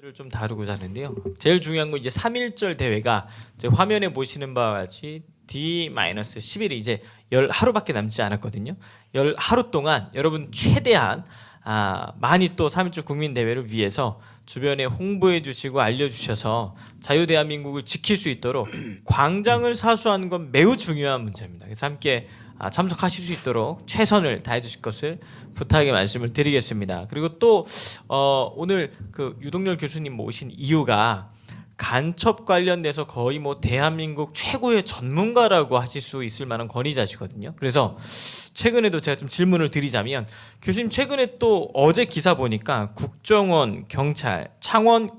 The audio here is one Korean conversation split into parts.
를 좀 다루고자 하는데요. 제일 중요한 건 이제 3.1절 대회가 이제 화면에 보시는 바와 같이 D-11이 이제 10하루밖에 남지 않았거든요. 10하루 동안 여러분 최대한 많이 또 3.1절 국민 대회를 위해서 주변에 홍보해 주시고 알려 주셔서 자유 대한민국을 지킬 수 있도록 광장을 사수하는 건 매우 중요한 문제입니다. 그래서 함께 참석하실 수 있도록 최선을 다해 주실 것을 부탁의 말씀을 드리겠습니다. 그리고 또 오늘 그 유동열 교수님 모신 이유가 간첩 관련돼서 거의 뭐 대한민국 최고의 전문가라고 하실 수 있을 만한 권위자시거든요. 그래서 최근에도 제가 좀 질문을 드리자면 교수님 최근에 또 어제 기사 보니까 국정원, 경찰, 창원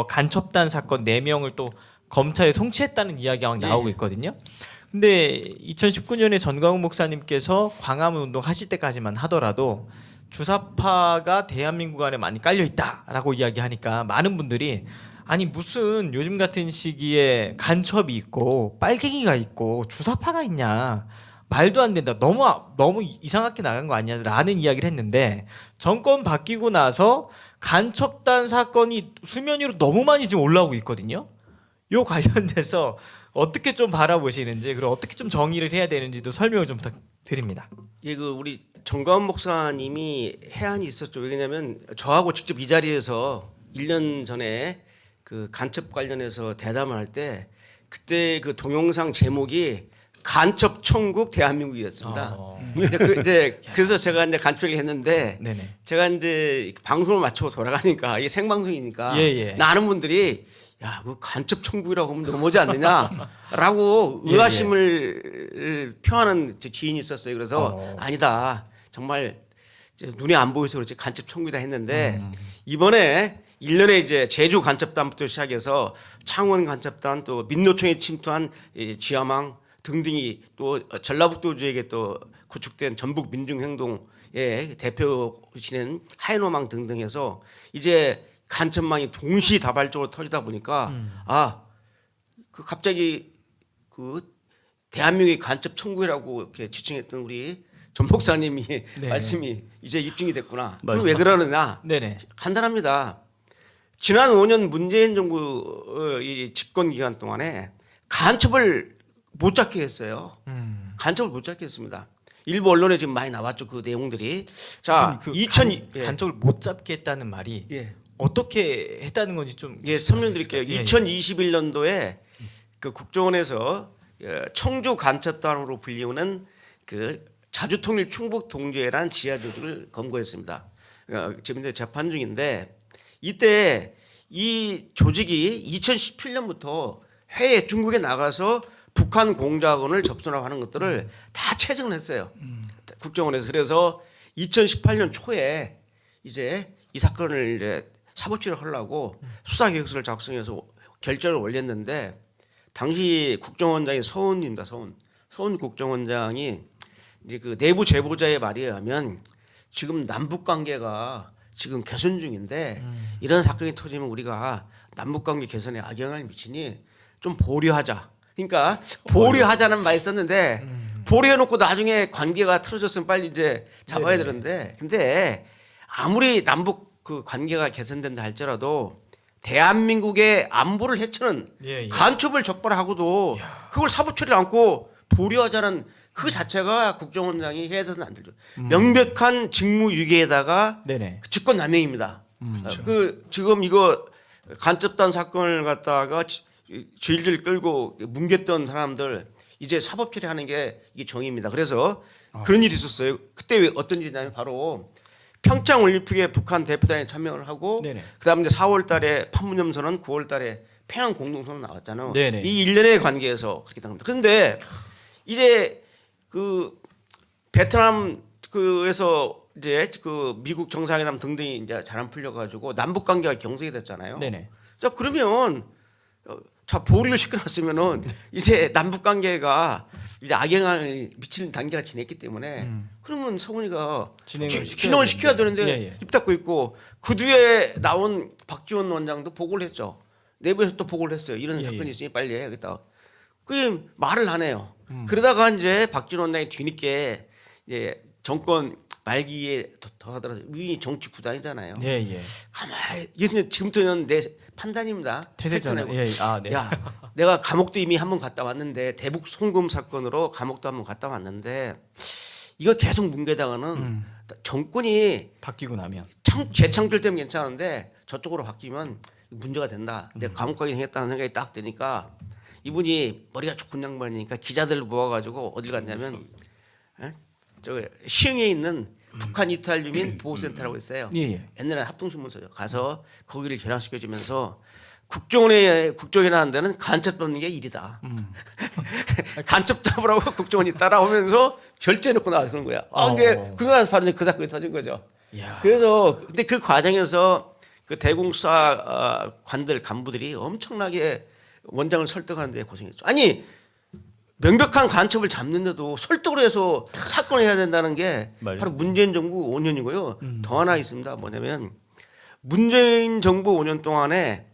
간첩단 사건 4명을 또 검찰에 송치했다는 이야기가 막 나오고 있거든요. 근데 2019년에 전광훈 목사님께서 광화문 운동 하실 때까지만 하더라도 주사파가 대한민국 안에 많이 깔려 있다라고 이야기하니까 많은 분들이 아니 무슨 요즘 같은 시기에 간첩이 있고 빨갱이가 있고 주사파가 있냐 말도 안 된다 너무 이상하게 나간 거 아니냐라는 이야기를 했는데 정권 바뀌고 나서 간첩단 사건이 수면 위로 너무 많이 지금 올라오고 있거든요. 요 관련돼서 어떻게 좀 바라보시는지 그리고 어떻게 좀 정의를 해야 되는지도 설명을 좀 부탁드립니다. 예, 그 우리 정가원 목사님이 해안이 있었죠. 왜냐하면 저하고 직접 이 자리에서 1년 전에 그 간첩 관련해서 대담을 할 때 그때 그 동영상 제목이 간첩 천국 대한민국이었습니다. 이제 그래서 제가 이제 간첩을 했는데 네네. 제가 이제 방송을 마치고 돌아가니까 이게 생방송이니까 많은 분들이 야, 그 간첩 천국이라고 하면 너무하지 않느냐라고 의아심을 표하는 제 지인이 있었어요. 그래서 아니다. 정말 눈에 안 보여서 그렇지 간첩 천국이다 했는데 이번에 1년에 이제 제주 간첩단부터 시작해서 창원 간첩단 또 민노총에 침투한 지하망 등등이 또 전라북도 지역에 또 구축된 전북 민중행동의 대표시는 하이노망 등등해서 이제 간첩망이 동시다발적으로 터지다 보니까 그 갑자기 그 대한민국의 간첩 천국이라고 이렇게 지칭했던 우리 전 목사님이 말씀이 이제 입증이 됐구나. 그럼 왜 그러느냐? 간단합니다. 지난 5년 문재인 정부 이 집권 기간 동안에 간첩을 못 잡게 했어요. 간첩을 못 잡게 했습니다. 일부 언론에 지금 많이 나왔죠. 그 내용들이. 자, 간첩을 못 잡게 했다는 말이 어떻게 했다는 건지 좀 설명드릴게요. 2021년도에 그 국정원에서 청주 간첩단으로 불리우는 그 자주통일 충북 동주회란 지하 조직을 검거했습니다. 지금 이제 재판 중인데 이때 이 조직이 2017년부터 해외 중국에 나가서 북한 공작원을 접선하고 하는 것들을 다 체증을 했어요. 국정원에서. 그래서 2018년 초에 이제 이 사건을 이제 사법처리를 하려고 수사계획서를 작성해서 결정을 올렸는데 당시 국정원장이 서훈입니다. 서훈 국정원장이 이제 그 내부 제보자의 말에 의하면 지금 남북 관계가 지금 개선 중인데 이런 사건이 터지면 우리가 남북 관계 개선에 악영향을 미치니 좀 보류하자. 그러니까 보류하자는 말이 썼는데 보류해놓고 나중에 관계가 틀어졌으면 빨리 이제 잡아야 되는데 근데 아무리 남북 그 관계가 개선된다 할지라도 대한민국의 안보를 해치는 간첩을 적발하고도 그걸 사법처리를 않고 보류하자는 그 자체가 국정원장이 해서는 안 되죠. 명백한 직무유기에다가 직권남용입니다. 그 지금 이거 간첩단 사건을 갖다가 질질 끌고 뭉갰던 사람들 이제 사법처리하는 게 이게 정의입니다. 그래서 그런 일이 있었어요. 그때 왜 어떤 일이냐면 바로 평창 올림픽에 북한 대표단에 참여를 하고 그다음에 이제 4월달에 판문점 선언, 9월달에 평양 공동선언 나왔잖아요. 이 일련의 관계에서 그렇게 된 겁니다. 그런데 이제 그 베트남 그에서 이제 그 미국 정상회담 등등이 이제 잘 안 풀려가지고 남북 관계가 경색이 됐잖아요. 자 그러면 자 보류를 시켜놨으면은 이제 남북 관계가 이제 악영향을 미치는 단계가 지냈기 때문에 그러면 성훈이가 진행을 시켜야 되는데 입 닫고 있고 그 뒤에 나온 박지원 원장도 보고를 했죠. 내부에서 또 보고를 했어요. 이런 사건이 있으니 빨리 해야겠다. 그 말을 안 해요. 그러다가 이제 박지원 원장이 뒤늦게 이제 정권 말기에 더 하더라도 우리 정치 구단이잖아요. 예, 예. 가만히 이게 지금부터는 내 판단입니다. 태세잖아요. 예, 아, 네. 야, 내가 감옥도 이미 한 번 갔다 왔는데 대북 송금 사건으로 감옥도 한 번 갔다 왔는데 이거 계속 뭉개다가는 정권이 바뀌고 나면 재창출 때문에 괜찮은데 저쪽으로 바뀌면 문제가 된다. 내가 감옥 가긴 했다는 생각이 딱 드니까 이분이 머리가 좋은 양반이니까 기자들 모아가지고 어딜 갔냐면 저 시흥에 있는 북한 이탈유민 보호센터라고 있어요. 예, 예. 옛날에 합동신문소죠. 가서 거기를 개량시켜주면서 국정원이라는 데는 간첩 잡는 게 일이다. 간첩 잡으라고 국정원이 따라오면서 결제해놓고 나서는 거야. 그거 바로 그 사건이 터진 거죠. 야. 그래서 근데 그 과정에서 그 대공사 관들 간부들이 엄청나게 원장을 설득하는 데 고생했죠. 아니 명백한 간첩을 잡는데도 설득을 해서 사건을 해야 된다는 게 바로 문재인 정부 5년이고요. 더 하나 있습니다. 뭐냐면 문재인 정부 5년 동안에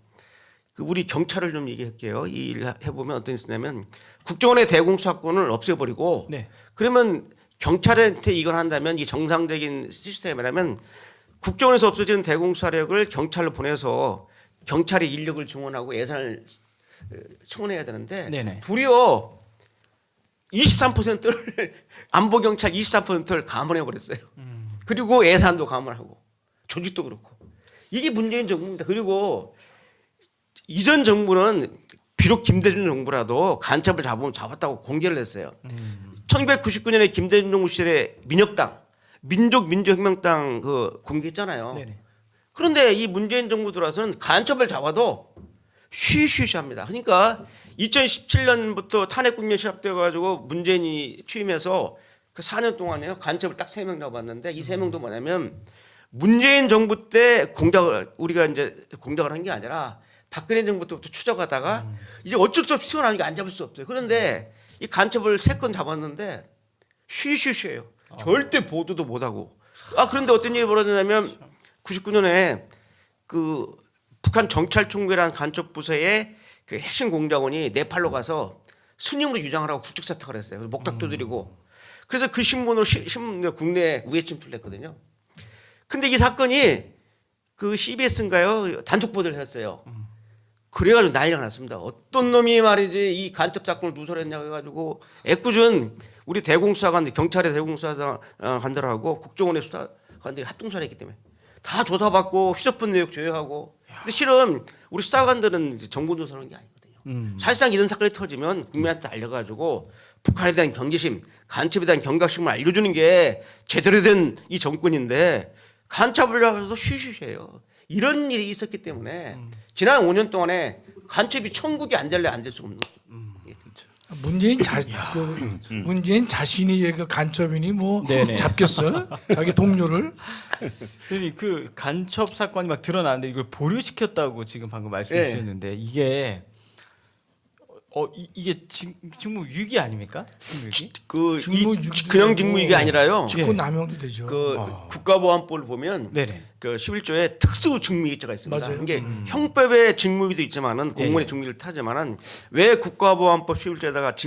그 우리 경찰을 좀 얘기할게요. 이 일 해보면 어떤 있었냐면 국정원의 대공수사권을 없애버리고 네. 그러면 경찰한테 이걸 한다면 이 정상적인 시스템이라면 국정원에서 없어지는 대공수사력을 경찰로 보내서 경찰이 인력을 증원하고 예산을 청원해야 되는데 네네. 도리어 23%를 안보 경찰 23%를 감원해 버렸어요. 그리고 예산도 감원하고 조직도 그렇고 이게 문재인 정부입니다. 그리고 이전 정부는 비록 김대중 정부라도 간첩을 잡으면 잡았다고 공개를 했어요. 1999년에 김대중 정부 시절에 민혁당 민족민주혁명당 그 공개했잖아요. 네네. 그런데 이 문재인 정부 들어와서는 간첩을 잡아도 쉬쉬쉬합니다. 그러니까 2017년부터 탄핵 국면 시작돼 가지고 문재인이 취임해서 그 4년 동안에요. 간첩을 딱 3명 잡았는데 이 3명도 뭐냐면 문재인 정부 때 우리가 이제 공작을 한 게 아니라 박근혜 정부 때부터 추적하다가 이제 어쩔 수 없이 튀어나오니까 안 잡을 수 없어요. 그런데 이 간첩을 3건 잡았는데 쉬쉬쉬해요. 절대 보도도 못 하고. 그런데 어떤 일이 벌어졌냐면 99년에 그 북한 정찰총괄이라는 간첩 부서의 그 핵심 공작원이 네팔로 가서 순임으로 유장을 하고 국적 세탁을 했어요. 그래서 목탁도 드리고. 그래서 그 신문으로 국내에 우회 침투를 했거든요. 근데 이 사건이 그 CBS인가요? 단독 보도를 했어요. 그래가지고 난리가 났습니다. 어떤 놈이 말이지 이 간첩 사건을 누설했냐고 해가지고 애꿎은 우리 대공수사관, 경찰의 대공수사관들하고 국정원의 수사관들이 합동수사를 했기 때문에 다 조사받고 휴대폰 내역 조회하고. 근데 실은 우리 수사관들은 정보 조사하는 게 아니거든요. 사실상 이런 사건이 터지면 국민한테 알려가지고 북한에 대한 경계심, 간첩에 대한 경각심을 알려주는 게 제대로 된 이 정권인데 간첩을 잡아도 쉬쉬쉬해요. 이런 일이 있었기 때문에 지난 5년 동안에 간첩이 천국이 안 될래 안 될 수가 없는 거죠. 문재인 자신이 그 간첩이니 뭐 네네. 잡겠어? 자기 동료를? 그 간첩 사건이 막 드러나는데 이걸 보류시켰다고 지금 방금 말씀해 주셨는데 이게 이게 직무 유기 아닙니까? 그냥 직무유기 아니라요. 직권 남용도 되죠. 그 국가보안법을 보면 네네. 그 11조에 특수 직무유기죄가 있습니다. 맞아요. 이게 형법의 직무유기도 있지만은 공무원의 예. 직무유기를 타지만은 왜 국가보안법 11조에다가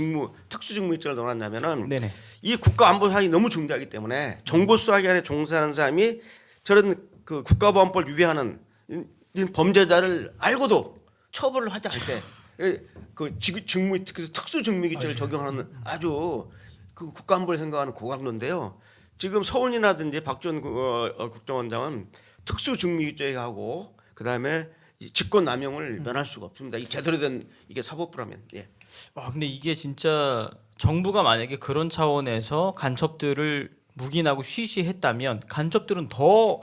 특수 직무유기죄를 넣어놨냐면은 네네. 이 국가안보 사안이 너무 중대하기 때문에 정보수사기관에 종사하는 사람이 저런 그 국가보안법을 위배하는 이 범죄자를 알고도 처벌을 하지 않을 때 그 직무 특수 직무유기죄를 적용하는 아주 그 국가안보를 생각하는 고강도인데요. 지금 서훈이라든지 박지원 국정원장은 특수 직무유기죄하고 그다음에 직권 남용을 면할 수가 없습니다. 이 제대로 된 이게 사법부라면. 예. 근데 이게 진짜 정부가 만약에 그런 차원에서 간첩들을 묵인하고 쉬쉬했다면 간첩들은 더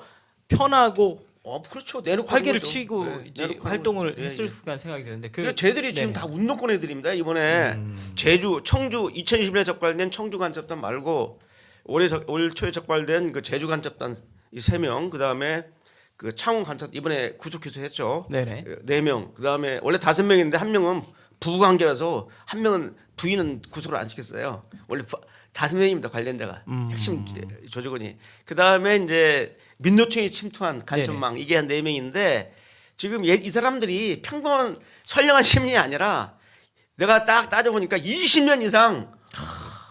편하고 그렇죠. 내놓고 활개를 거죠. 치고 이제 내놓고 활동을 예, 했을 예. 거란 생각이 드는데 쟤들이 지금 다 운동권 애들입니다. 이번에 제주, 청주 2020년에 적발된 청주 간첩단 말고 올 초에 적발된 그 제주 간첩단 이 3명, 그다음에 그 창원 간첩 이번에 구속 기소했죠. 네네. 4명. 그다음에 원래 5명인데 1명은 부부 관계라서 1명은 부인은 구속을 안 시켰어요. 원래 5명입니다. 관련자가 핵심 조직원이. 그다음에 이제 민노총이 침투한 간첩망 이게 한 4명인데 지금 이 사람들이 평범한 선량한 시민이 아니라 내가 딱 따져보니까 20년 이상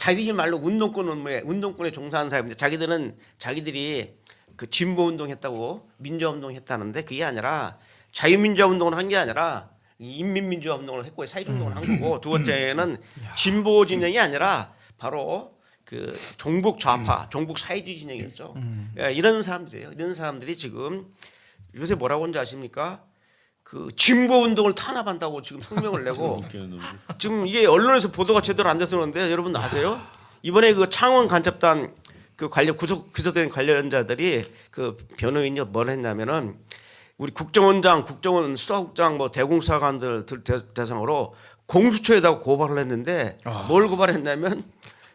자기들 말로 운동권에 종사하는 사람인데 자기들이 그 진보 운동했다고 민주화 운동했다는데 그게 아니라 자유민주화 운동을 한 게 아니라 인민민주화 운동을 했고 사회주의 운동을 한 거고 두 번째는 진보 진영이 아니라 바로 그 종북 좌파, 종북 사회주의 진영이었죠. 예, 이런 사람들이에요. 이런 사람들이 지금 요새 뭐라고 하는지 아십니까? 그 진보 운동을 탄압한다고 지금 성명을 내고 지금 이게 언론에서 보도가 제대로 안 돼서 그런데 여러분 아세요? 이번에 그 창원 간첩단 그 구속된 관련자들이 그 변호인이 뭘 했냐면은 우리 국정원 수사국장 뭐 대공수사관들 대상으로 공수처에다가 고발을 했는데 뭘 고발했냐면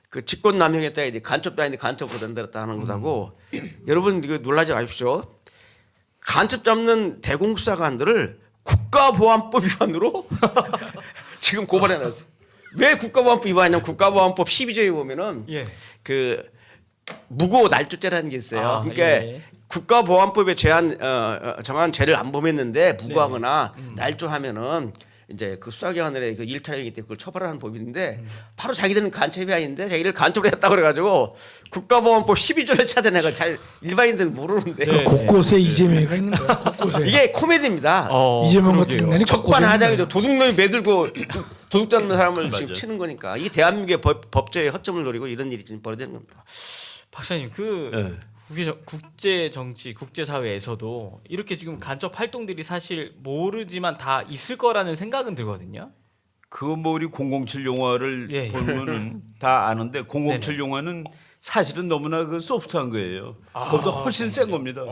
그 직권남용했다 이제 간첩단인데 간첩으로 만들었다 하는 거다고. 여러분 이거 놀라지 마십시오. 간첩 잡는 대공수사관들을 국가보안법 위반으로 지금 고발해놨어요. 왜 국가보안법 위반이냐면 국가보안법 12조에 보면은 예. 그 무고 날조죄라는 게 있어요. 그러니까 예. 국가보안법에 정한 죄를 안 범했는데 무고하거나 날조하면은 이제 그 수사기관들의 그 일탈이기 때문에 그걸 처벌하는 법인데 바로 자기들은 간첩이 아닌데 자기들 간첩을 했다 그래가지고 국가보안법 12조를 찾아내가 잘 일반인들은 모르는데 네. 곳곳에 이재명이가 있는 거야. 곳곳에. 이게 코미디입니다. 이재명 같은 년이 적반하장이죠. 도둑놈이 매들고 도둑 잡는 사람을 맞아요. 지금 치는 거니까 이 대한민국의 법제의 허점을 노리고 이런 일이 지금 벌어지는 겁니다. 박사님 그 네. 국제 정치, 국제 사회에서도 이렇게 지금 간첩 활동들이 사실 모르지만 다 있을 거라는 생각은 들거든요. 그거 뭐 우리 007 영화를 예, 예. 보면은 다 아는데 007 네네. 영화는 사실은 너무나 그 소프트한 거예요. 그보다 훨씬 센 겁니다.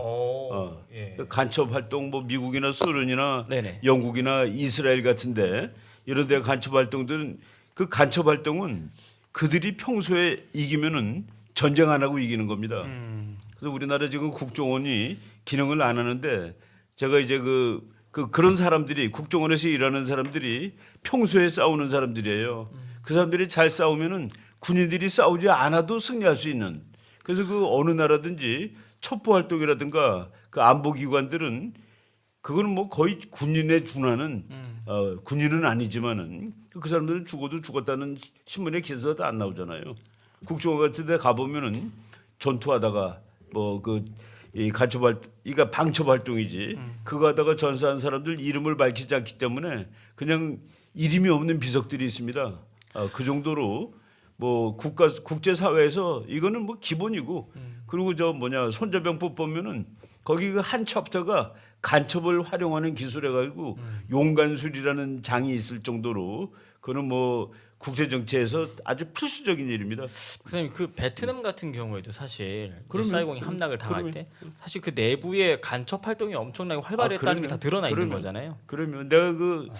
예. 그 간첩 활동 뭐 미국이나 소련이나 네네. 영국이나 이스라엘 같은데 이런 데 간첩 활동들은 그 간첩 활동은 그들이 평소에 이기면은 전쟁 안 하고 이기는 겁니다. 그래서 우리나라 지금 국정원이 기능을 안 하는데 제가 이제 그런 사람들이 국정원에서 일하는 사람들이 평소에 싸우는 사람들이에요. 그 사람들이 잘 싸우면은 군인들이 싸우지 않아도 승리할 수 있는. 그래서 그 어느 나라든지 첩보 활동이라든가 그 안보 기관들은 그거는 뭐 거의 군인에 준하는 군인은 아니지만은 그 사람들은 죽어도 죽었다는 신문에 기사도 다 안 나오잖아요. 국정원 같은 데 가보면은 전투하다가 뭐 이 간첩 활동, 이가 방첩 활동이지. 그거 하다가 전사한 사람들 이름을 밝히지 않기 때문에 그냥 이름이 없는 비석들이 있습니다. 그 정도로 뭐 국제 사회에서 이거는 뭐 기본이고 그리고 손자병법 보면은 거기 그 한 챕터가 간첩을 활용하는 기술해 가지고 용간술이라는 장이 있을 정도로 그는 뭐 국제 정치에서 아주 필수적인 일입니다. 박사님 그 베트남 같은 경우에도 사실 그러면, 사이공이 함락을 당할 그러면. 때 사실 그 내부에 간첩 활동이 엄청나게 활발했다는 게 다 드러나 있는 거잖아요. 그러면 내가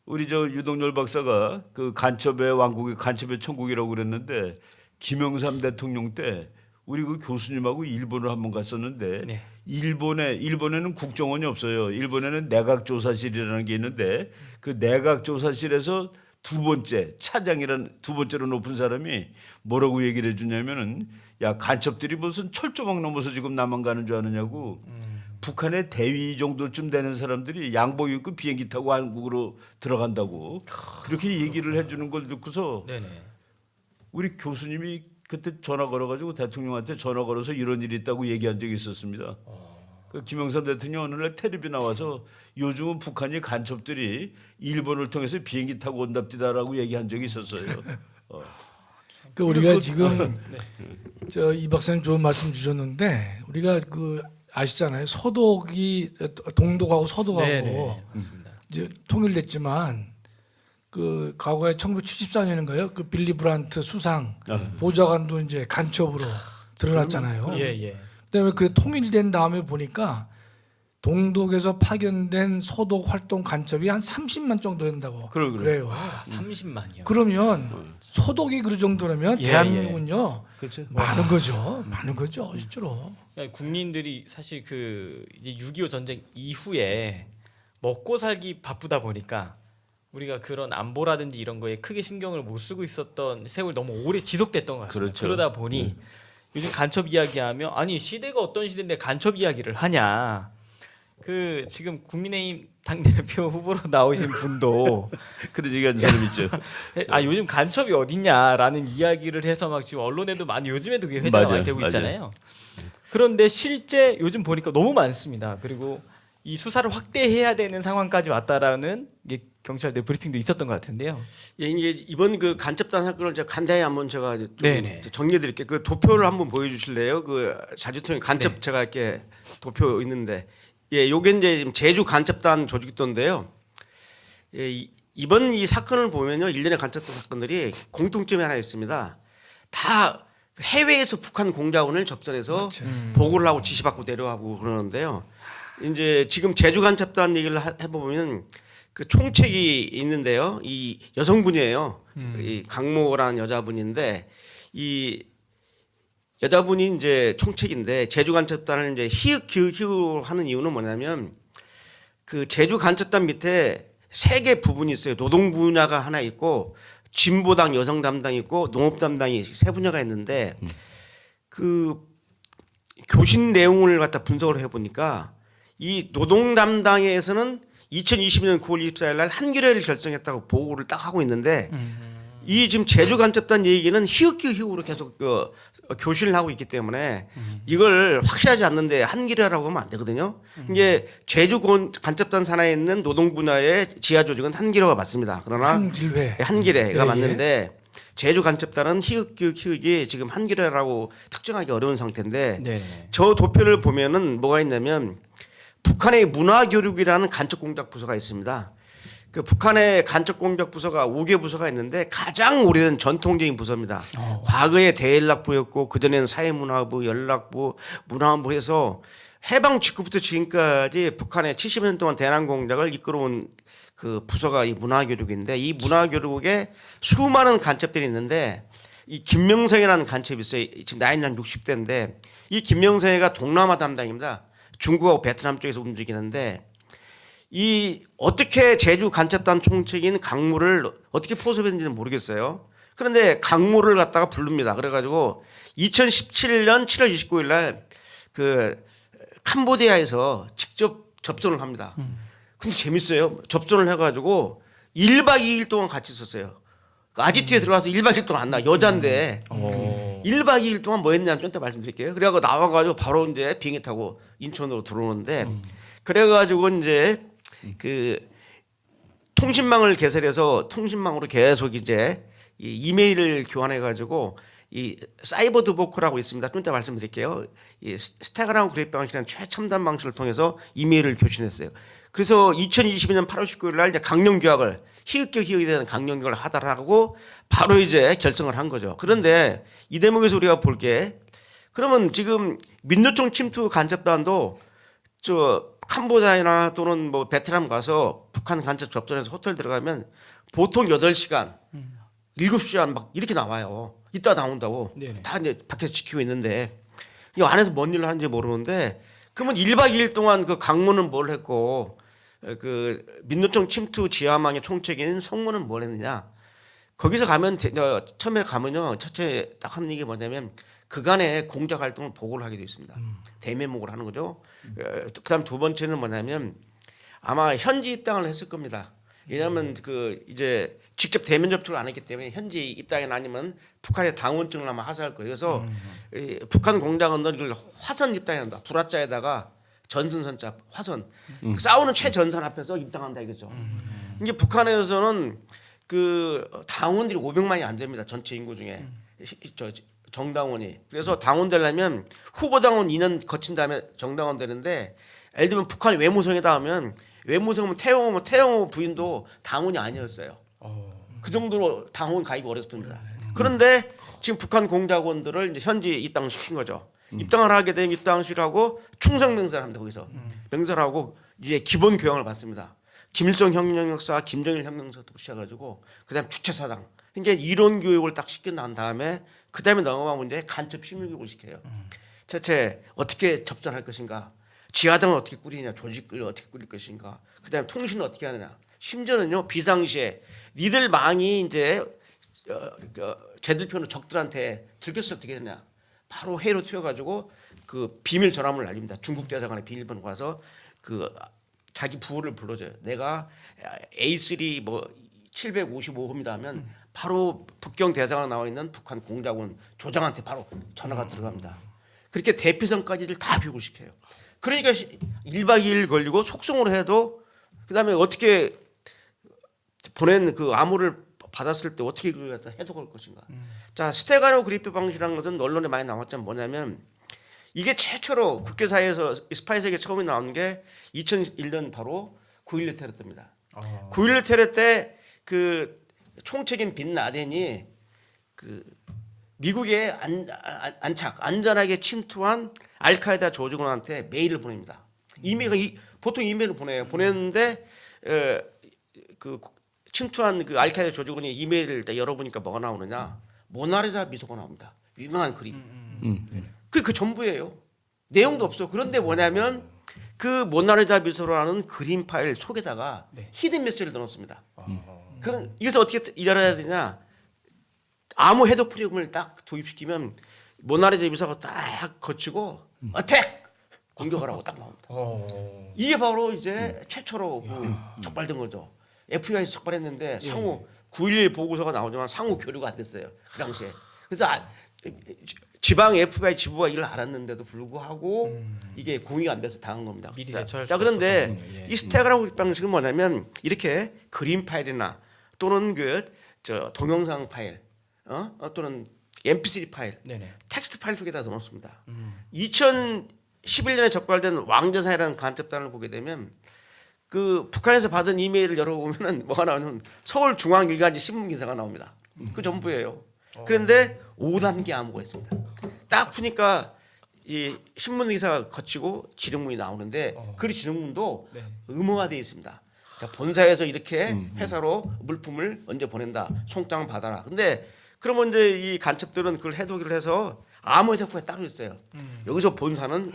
우리 유동열 박사가 그 간첩의 왕국이 간첩의 천국이라고 그랬는데 김영삼 대통령 때 우리 그 교수님하고 일본을 한번 갔었는데 네. 일본에는 국정원이 없어요. 일본에는 내각조사실이라는 게 있는데 그 내각조사실에서 두 번째 차장이라는 두 번째로 높은 사람이 뭐라고 얘기를 해주냐면은 야 간첩들이 무슨 철조망 넘어서 지금 남한 가는 줄 아느냐고 북한의 대위 정도쯤 되는 사람들이 양복 입고 비행기 타고 한국으로 들어간다고 그렇게 얘기를 해주는 걸 듣고서 네네. 우리 교수님이 그때 전화 걸어가지고 대통령한테 전화 걸어서 이런 일이 있다고 얘기한 적이 있었습니다. 그 김영삼 대통령 어느 날 텔레비 나와서 요즘은 북한이 간첩들이 일본을 통해서 비행기 타고 온답디다라고 얘기한 적이 있었어요. 그 우리가 지금 이 박사님 좋은 말씀 주셨는데 우리가 그 아시잖아요. 서독이 동독하고 서독하고 네네. 맞습니다. 이제 통일됐지만 그 과거에 1974년인가요? 그 빌리 브란트 수상 보좌관도 이제 간첩으로 드러났잖아요. 예. 그다음에 그 통일된 다음에 보니까 동독에서 파견된 서독 활동 간첩이 한 30만 정도 된다고 그래요. 30만이요. 그러면 서독이 그 정도라면 예, 대한민국은요 그렇죠. 많은 거죠. 많은 거죠, 실제로. 국민들이 사실 그 이제 6.25 전쟁 이후에 먹고 살기 바쁘다 보니까 우리가 그런 안보라든지 이런 거에 크게 신경을 못 쓰고 있었던 세월이 너무 오래 지속됐던 것 같습니다. 그렇죠. 그러다 보니 요즘 간첩 이야기하면 아니 시대가 어떤 시대인데 간첩 이야기를 하냐. 그 지금 국민의힘 당대표 후보로 나오신 분도 그런 얘기하는 사람 있죠. 아 요즘 간첩이 어딨냐라는 이야기를 해서 막 지금 언론에도 많이 요즘에도 그게 회자가 맞아요, 많이 되고 맞아요. 있잖아요. 그런데 실제 요즘 보니까 너무 많습니다. 그리고 이 수사를 확대해야 되는 상황까지 왔다라는 이게 경찰 내 브리핑도 있었던 것 같은데요. 예, 이게 이번 그 간첩단 사건을 제가 간단히 한번 제가 좀 네네. 정리해드릴게요. 그 도표를 한번 보여주실래요? 그 자주통일 간첩 네. 제가 이렇게 도표 있는데, 예, 요게 이제 지금 제주 간첩단 조직도인데요. 예, 이번 이 사건을 보면요, 일련의 간첩단 사건들이 공통점이 하나 있습니다. 다 해외에서 북한 공작원을 접선해서 보고를 하고 지시받고 내려가고 그러는데요. 이제 지금 제주 간첩단 얘기를 해보면 그 총책이 있는데요. 이 여성분이에요. 이 강모라는 여자분인데 이 여자분이 이제 총책인데 제주 간첩단을 이제 희흑기흑으로 하는 이유는 뭐냐면 그 제주 간첩단 밑에 세 개 부분이 있어요. 노동 분야가 하나 있고 진보당 여성 담당이 있고 농업 담당이 세 분야가 있는데 그 교신 내용을 갖다 분석을 해보니까 이 노동 담당에서는 2020년 9월 24일 날 한겨레를 결성했다고 보고를 딱 하고 있는데 이 지금 제주 간첩단 얘기는 희흑기흑으로 계속 교신을 하고 있기 때문에 이걸 확실하지 않는데 한겨레라고 하면 안 되거든요. 이게 제주 간첩단 산하에 있는 노동 분야의 지하 조직은 한겨레가 맞습니다. 그러나 한길회. 한겨레가 예, 맞는데 제주 간첩단은 희흑이 지금 한겨레라고 특정하기 어려운 상태인데 네. 저 도표를 보면은 뭐가 있냐면 북한의 문화교육이라는 간첩공작 부서가 있습니다. 그 북한의 간첩공작 부서가 5개 부서가 있는데 가장 오래된 전통적인 부서입니다. 과거에 대연락부였고 그전에는 사회문화부, 연락부, 문화부 해서 해방 직후부터 지금까지 북한의 70년 동안 대남 공작을 이끌어온 그 부서가 이 문화교육인데 이 문화교육에 수많은 간첩들이 있는데 이 김명성이라는 간첩이 있어요. 지금 나이는 한 60대인데 이 김명성이가 동남아 담당입니다. 중국하고 베트남 쪽에서 움직이는데 이 어떻게 제주 간첩단 총책인 강무를 어떻게 포섭했는지는 모르겠어요. 그런데 강무를 갖다가 부릅니다. 그래가지고 2017년 7월 29일 날 그 캄보디아에서 직접 접선을 합니다. 근데 재밌어요. 접선을 해가지고 1박 2일 동안 같이 있었어요. 아지트에 들어가서 1박 2일 동안 안 나. 여잔데 1박 2일 동안 뭐 했냐면 좀 이따 말씀드릴게요. 그래가지고 나와가지고 바로 이제 비행기 타고 인천으로 들어오는데 그래가지고 이제 그 통신망을 개설해서 통신망으로 계속 이제 이 이메일을 교환해가지고 이 사이버 드보크라고 있습니다. 좀 이따 말씀드릴게요. 이 스타그램 그래프 방식이라는 최첨단 방식을 통해서 이메일을 교신했어요. 그래서 2022년 8월 19일 날 이제 강령규약을 희극격이 되는 강령규약을 하달하고 바로 이제 결성을 한 거죠. 그런데 이 대목에서 우리가 볼 게 그러면 지금 민노총 침투 간첩단도 저 캄보디아나 또는 뭐 베트남 가서 북한 간첩 접선해서 호텔 들어가면 보통 8시간, 7시간 막 이렇게 나와요. 이따 나온다고. 네네. 다 이제 밖에서 지키고 있는데 이 안에서 뭔 일을 하는지 모르는데 그러면 1박 2일 동안 그 강문은 뭘 했고 그 민노총 침투 지하망의 총책인 성문은 뭘 했느냐. 거기서 가면 처음에 가면요. 첫째 딱 하는 얘기 뭐냐면 그간의 공작 활동을 보고를 하게 되어 있습니다. 대면목을 하는 거죠. 그다음 두 번째는 뭐냐면 아마 현지 입당을 했을 겁니다. 왜냐하면 그 이제 직접 대면 접촉을 안 했기 때문에 현지 입당이 아니면 북한의 당원증을 아마 하사할 거예요. 그래서 이 북한 공작원들 이걸 화선 입당한다. 불화자에다가 전선선자 화선 그 싸우는 최전선 앞에서 입당한다 이거죠. 이게 북한에서는 그 당원들이 500만이 안 됩니다. 전체 인구 중에 정당원이. 그래서 당원 되려면 후보 당원 2년 거친 다음에 정당원 되는데 예를 들면 북한 외무성에다 하면 외무성은 태영호 부인도 당원이 아니었어요. 그 정도로 당원 가입이 어렵습니다. 그런데 지금 북한 공작원들을 이제 현지 입당시킨 거죠. 입당을 하게 되면 입당시라고 충성 맹세를 합니다. 거기서 맹세를 하고 이제 기본 교양을 받습니다. 김일성 혁명 역사, 김정일 혁명 역사부터 시작해가지고 그다음 주체사당. 그러니까 이론 교육을 딱 시켜 난 다음에 그다음에 넘어가면 이제 간첩 심리 교육을 시켜요. 첫째 어떻게 접전할 것인가, 지하당을 어떻게 꾸리냐, 조직을 어떻게 꾸릴 것인가, 그다음에 통신을 어떻게 하느냐. 심지어는요 비상시에 니들 망이 이제 제들편으로 적들한테 들켰을 때 어떻게 되냐. 바로 해로 튀어가지고 그 비밀 전화문을 날립니다. 중국 대사관에 비밀번호 가서 그 자기 부호를 불러줘요. 내가 A3 뭐 755호입니다 하면 바로 북경 대사관 나와 있는 북한 공작원 조장한테 바로 전화가 들어갑니다. 그렇게 대피선까지를 다 교육을 시켜요. 그러니까 1박 2일 걸리고 속성으로 해도 그다음에 어떻게 보낸 그 암호를 받았을 때 어떻게 그걸 갖다 해독할 것인가. 자, 스테가노 그리프 방식이라는 것은 언론에 많이 나왔지만 뭐냐면 이게 최초로 국제사회에서 스파이색에 처음에 나온 게 2001년 바로 9.11 테러 때입니다. 9.11 테러 때 그 총책인 빈 라덴이 그 미국에 안전하게 침투한 알카에다 조직원한테 메일을 보냅니다. 이메일 보통 이메일을 보내요. 보냈는데 그 침투한 그 알카에다 조직원이 이메일을 딱 열어보니까 뭐가 나오느냐? 모나리자 미소가 나옵니다. 유명한 그림. 그 전부예요. 내용도 없어. 그런데 뭐냐면 그 모나리자 미소라는 그림 파일 속에다가 히든 메시지를 넣어놓습니다. 그럼 이것을 어떻게 알아야 되냐? 암호 해독 프로그램을 딱 도입시키면 모나리자 미소가 딱 거치고 어택 공격하라고 딱 나옵니다. 이게 바로 이제 최초로 적발된 거죠. FBI에서 적발했는데 상호 9.11 보고서가 나오지만 상호 교류가 안 됐어요. 그 당시에. 그래서 지방 FBI 지부가 이걸 알았는데도 불구하고 이게 공유가 안 돼서 당한 겁니다. 미리 대처할 자, 수 그런데 없었군요. 예. 이 스테가노 방식은 뭐냐면 이렇게 그림 파일이나 또는 동영상 파일, 또는 MP3 파일, 네네. 텍스트 파일 속에다 넣었습니다. 2011년에 적발된 왕재산이라는 간첩단을 보게 되면 그 북한에서 받은 이메일을 열어보면은 뭐가 나오냐면 서울중앙일간지 신문 기사가 나옵니다. 그 전부예요. 그런데 5단계 암호가 있습니다. 딱 푸니까 이 신문 기사가 거치고 지령문이 나오는데 그 지령문도 의무화되어 있습니다. 자, 본사에서 이렇게 회사로 물품을 언제 보낸다. 송장 받아라. 근데 그러면 이제 이 간첩들은 그걸 해독을 해서 암호 해독부에 따로 있어요. 여기서 본사는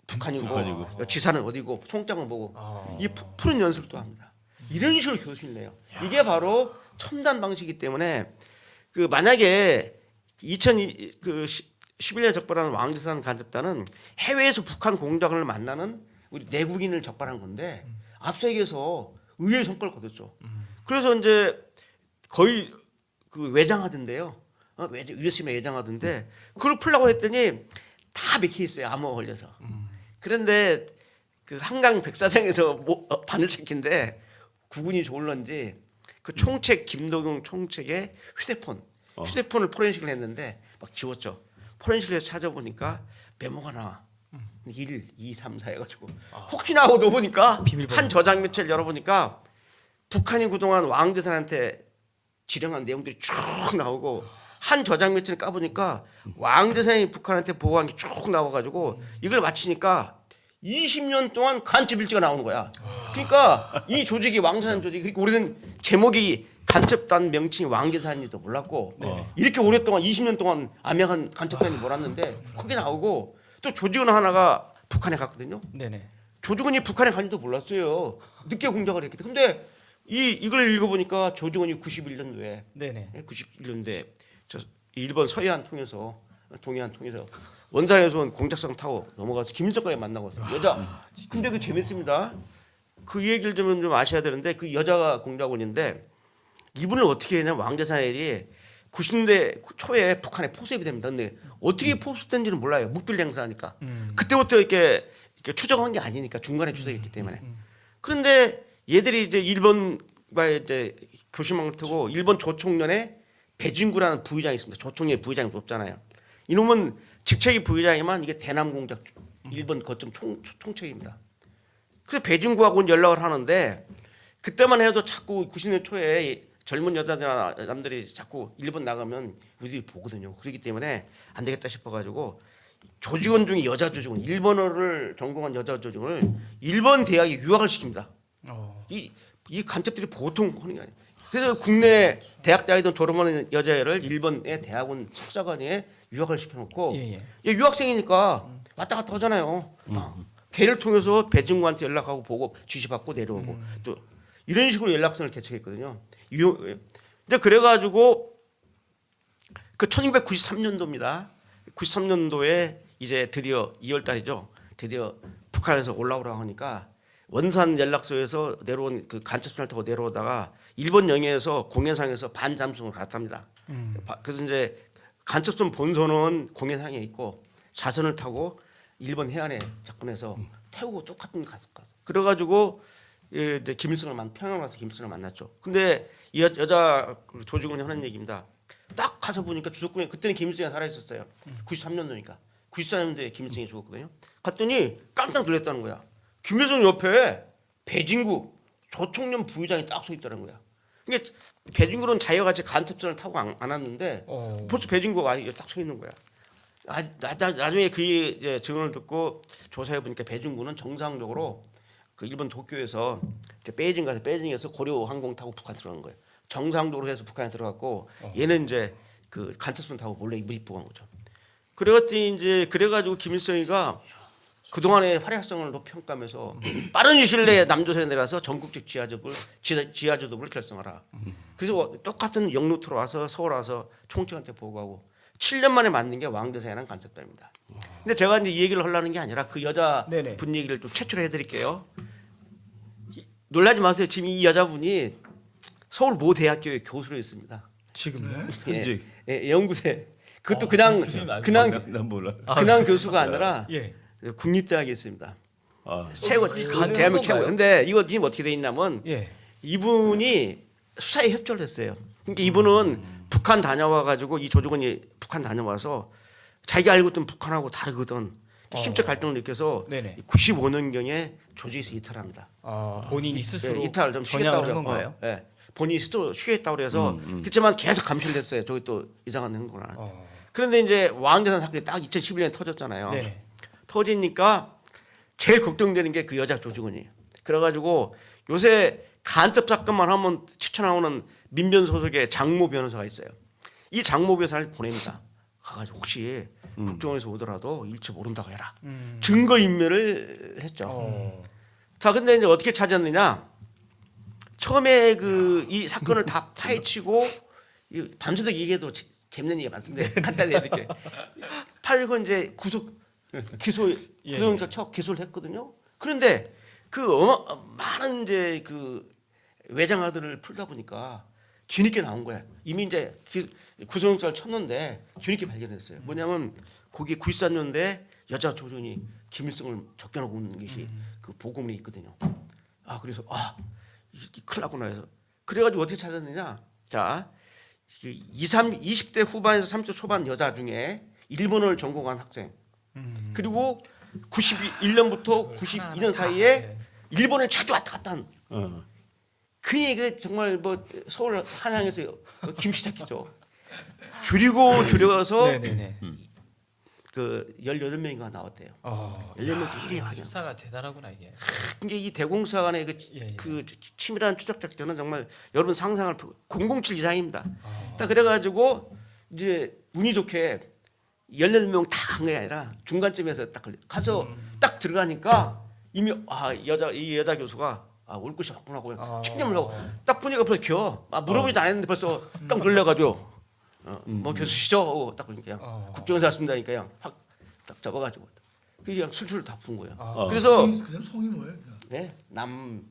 북한이고 지사는 어디고 송장을 보고 이 푸는 연습도 합니다. 이런 식으로 교수를 내요. 이게 바로 첨단 방식이기 때문에 그 만약에 2011년에 적발한 왕재산 간첩단은 해외에서 북한 공작원을 만나는 우리 내국인을 적발한 건데 앞서 얘기해서 의외의 성과를 거뒀죠. 그래서 이제 거의 그 외장하던데요. USM에 외장하던데 그걸 풀려고 했더니 다 맥혀 있어요. 암호가 걸려서. 그런데 그 한강 백사장에서 바늘찾기인데 구군이 좋을런지 그 총책 김도경 총책의 휴대폰을 포렌식을 했는데 막 지웠죠. 포렌식을 해서 찾아보니까 메모가 나와. 1, 2, 3, 4 해가지고 혹시나 하고 넣어보니까 한 저장 매체를 열어보니까 북한이 그동안 왕재산한테 지령한 내용들이 쭉 나오고 한 저장 매체를 까보니까 왕재산이 북한한테 보고한 게 쭉 나와가지고 이걸 맞히니까 20년 동안 간첩 일지가 나오는 거야. 그러니까 이 조직이 왕재산 조직이 그러니까 우리는 제목이 간첩단 명칭이 왕재산인지도 몰랐고 이렇게 오랫동안 20년 동안 암약한 간첩단이 몰랐는데 거기 나오고 또 조직원 하나가 북한에 갔거든요. 네네. 조직원이 북한에 간지도 몰랐어요. 늦게 공작을 했기 때문에. 근데 이걸 읽어보니까 조직원이 91년도에 네네. 91년도에 저 일본 서해안 통해서 동해안 통해서 원산에서 온 공작상 타고 넘어가서 김정까지 만나고 왔어요. 여자. 근데 그 재밌습니다. 그 얘기를 좀 아셔야 되는데 그 여자가 공작원인데 이분을 어떻게 했냐면 왕재산이 90년대 초에 북한에 포섭이 됩니다. 근데 어떻게 포섭된지는 몰라요. 묵빌 행사하니까. 그때부터 이렇게 추적한 게 아니니까 중간에 추적했기 때문에. 그런데 얘들이 이제 일본과의 이제 교실망을 트고 일본 조총련에 배진구라는 부의장이 있습니다. 조총련의 부의장이 높잖아요. 이놈은 직책이 부의장이지만 이게 대남공작 일본 거점 총책입니다. 그래서 배진구하고는 연락을 하는데 그때만 해도 자꾸 90년 초에 젊은 여자들이나 남들이 자꾸 일본 나가면 우리들이 보거든요. 그렇기 때문에 안 되겠다 싶어가지고 조직원 중에 여자 조직원, 일본어를 전공한 여자 조직원을 일본 대학에 유학을 시킵니다. 이 간첩들이 보통 하는 게 아니에요. 그래서 국내 대학 다니던 졸업하는 여자애를 일본의 대학원 석사관에 유학을 시켜놓고 유학생이니까 왔다 갔다 하잖아요. 걔를 통해서 배진구한테 연락하고 보고 지시받고 내려오고 또 이런 식으로 연락선을 개척했거든요. 근데 그래가지고 그 1993년도입니다. 93년도에 이제 드디어 2월 달이죠. 드디어 북한에서 올라오라고 하니까 원산 연락소에서 내려온 그 간첩선을 타고 내려오다가 일본 영해에서 공해상에서 반잠수를 갔답니다. 그래서 이제 간첩선 본선은 공해상에 있고 자선을 타고 일본 해안에 접근해서 태우고 똑같은 갔어. 그래가지고 이제 김일성을 평양 와서 김일성을 만났죠. 근데 이 여자 조직원이 하는 얘기입니다. 딱 가서 보니까 주석궁에 그때는 김일성이 살아 있었어요. 93년도니까 94년도에 김일성이 죽었거든요. 갔더니 깜짝 놀랐다는 거야. 김일성 옆에 배진구 조총련 부의장이 딱 서 있다는 거야. 그러니까 배진구는 자기가 같이 간첩선을 타고 안 왔는데 벌써 배진구가 딱 서 있는 거야. 나중에 그 이제 증언을 듣고 조사해 보니까 배진구는 정상적으로 그 일본 도쿄에서 이제 베이징에서 고려 항공 타고 북한 들어간 거예요. 정상적으로 해서 북한에 들어갔고 얘는 이제 그 간첩선 타고 몰래 입국한 거죠. 그래가지고 김일성이가 그 동안의 활약성을 높이 평가하면서 빠른 시일 내에 남조선에 내려서 전국적 지하조업을 결성하라. 그래서 똑같은 영루트로 와서 서울 와서 총책한테 보고하고 7년 만에 만든 게 왕대사연합 간첩단입니다. 근데 제가 이제 이 얘기를 하려는 게 아니라 그 여자 분 얘기를 좀 최초로 해드릴게요. 놀라지 마세요. 지금 이 여자분이 서울 모 대학교의 교수로 있습니다. 지금요? 현직. 연구생. 그것도 그냥 난 몰라. 그냥 교수가 아니라 예. 국립대학에 있습니다. 아. 최고 대한민국 최고. 근데 이거 지금 어떻게 돼 있냐면 예. 이분이 수사에 협조를 했어요. 그러니까 이분은 북한 다녀와 가지고 이 조직원이 북한 다녀와서 자기가 알고 있던 북한하고 다르거든. 심적 갈등을 느껴서 네네. 95년경에 조직에서 이탈합니다. 본인이 스스로 이탈 좀 전향을 쉬겠다고 한 건가요? 예. 본인이 스스로 쉬겠다고 그래서 그렇지만 계속 감시를 했어요. 저기 또 이상한 행동을 하는. 그런데 이제 왕대산 사건이 딱 2011년에 터졌잖아요. 네네. 터지니까 제일 걱정되는 게 그 여자 조직원이에요. 그래가지고 요새 간첩 사건만 하면 추천나오는 민변 소속의 장모 변호사가 있어요. 이 장모 변호사를 보냅니다. 가가지고 혹시 국정원에서 오더라도 일체 모른다고 해라. 증거 인멸을 했죠. 자, 근데 이제 어떻게 찾았느냐? 처음에 그 이 사건을 다 파헤치고 밤새도록 얘기해도 재밌는 얘기 많은데 간단히 해드릴게요. 파헤치고 이제 구속영장 쳐 기소를 했거든요. 그런데 그 많은 이제 그 외장하들을 풀다 보니까 뒤늦게 나온 거야. 이미 이제 구속영장을 쳤는데 뒤늦게 발견했어요. 뭐냐면 거기 94년대 여자 조정이 김일성을 접견하고 있는 것이 그 보고문이 있거든요. 그래서 큰일 났구나 해서 그래가지고 어떻게 찾았느냐? 자, 20대 후반에서 30대 초반 여자 중에 일본어를 전공한 학생 그리고 91년부터 92년 사이에 일본을 자주 왔다 갔다 한 그 얘기 정말 뭐 서울 한양에서 김시작이죠. 줄여서 그 18명인가 나왔대요. 18명 일이 확인. 수사가 대단하구나 이게. 이게 이 대공사관의 그 치밀한 추적 작전은 정말 여러분 상상을 007 이상입니다. 딱 그래가지고 이제 운이 좋게 18명 다 간 게 아니라 중간쯤에서 딱 가서 딱 들어가니까 이미 이 여자 교수가 올 것이 왔구나 하고 책임을 하고 딱 보니까 벌써 물어보지도 않았는데 벌써 딱 놀래가지고 뭐 교수시죠? 딱 그냥 국정원에서 왔습니다니까 그냥 확딱 접어가지고 그냥 술술 다 푼 거예요. 그래서 그 사람 성이 뭐예요? 네? 남.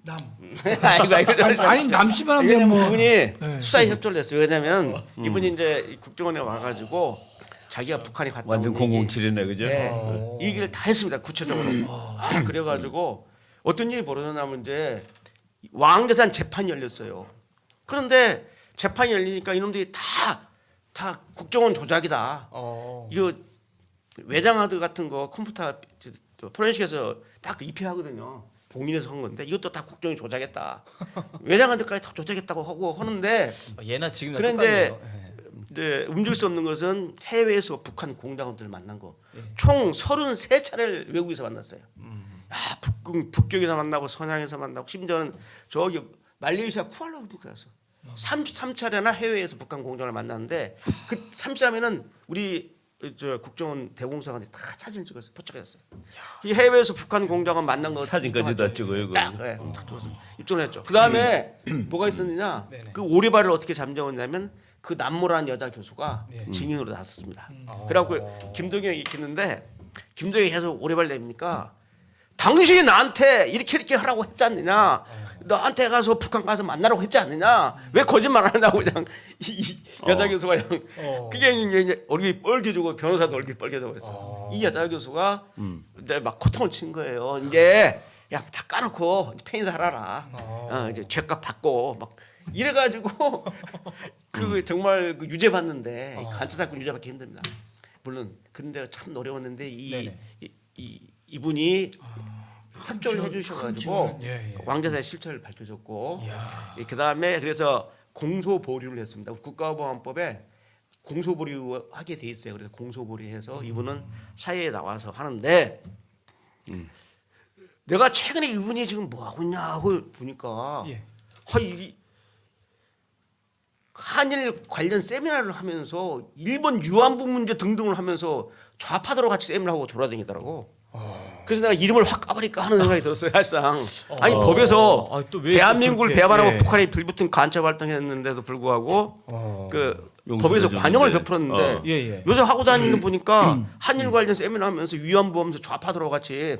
아니 남씨만 하면 뭐 이분이 수사에 협조를 했어요. 왜냐면 이분이 이제 국정원에 와가지고 자기가 북한에 갔다 완전 온 얘기, 007이네 그죠? 이 얘기를 다 했습니다. 구체적으로. 그래가지고 어떤 일이 벌어졌냐면 이제 왕대산 재판이 열렸어요. 그런데 재판이 열리니까 이놈들이 다 국정원 조작이다. 이거 외장하드 같은 거 컴퓨터 포렌식에서 딱 입회하거든요. 봉인해서 한 건데 이것도 다 국정이 조작했다. 외장하드까지 다 조작했다고 하고 하는데 얘나 지금이랑 그런데 똑같네요. 네, 움직일 수 없는 것은 해외에서 북한 공작원들을 만난 거. 총 33차례를 외국에서 만났어요. 북경에서 만나고 선양에서 만나고 심지어는 저기 말레이시아 쿠알라룸푸르에서 33차례나 해외에서 북한 공작원을 만났는데 그 33차례는 우리 국정원 대공사관이 다 사진 찍었어요. 포착했어요. 이 해외에서 북한 공작원 만난 거 사진까지 다 찍어요. 딱 찍어서 입증을 했죠. 그 다음에 뭐가 있었느냐? 그 오리발을 어떻게 잠재웠냐면 그 남모라는 여자 교수가 증인으로 나섰습니다. 그래갖고 김동영이 있겠는데 김동영이 계속 오리발 내니까 당신이 나한테 이렇게 하라고 했지 않느냐? 너한테 가서 북한 가서 만나라고 했지 않느냐? 왜 거짓말 안 하냐고 그냥 이 여자 교수가 그냥 그게 이제 얼굴이 빨개지고 변호사도 얼굴이 빨개져 버렸어. 이 여자 교수가 이제 막 코통을 친 거예요. 이제 야 다 까놓고 페인사 하라라. 이제 죄값 받고 막 이래가지고 그 정말 그 유죄 받는데 간첩 사건 유죄 받기 힘듭니다. 물론 그런데 참 어려웠는데 이분이 협조를 해주셔가지고 왕자사의 실체를 밝혀줬고 그 다음에 그래서 공소보류를 했습니다. 국가보안법에 공소보류하게 돼 있어요. 그래서 공소보류해서 이분은 사회에 나와서 하는데 내가 최근에 이분이 지금 뭐 하고 있냐고 보니까 이 한일 관련 세미나를 하면서 일본 위안부 문제 등등을 하면서 좌파들하고 같이 세미나하고 돌아다니더라고. 그래서 내가 이름을 확 까버릴까 하는 생각이 들었어요. 할상. 아니 법에서 대한민국을 배반하고 북한에 빌붙은 간첩 활동했는데도 불구하고 그 법에서 관용을 베풀었는데 요새 하고 다니는 보니까 한일 관련 세미나 하면서 위안부 하면서 좌파들하고 같이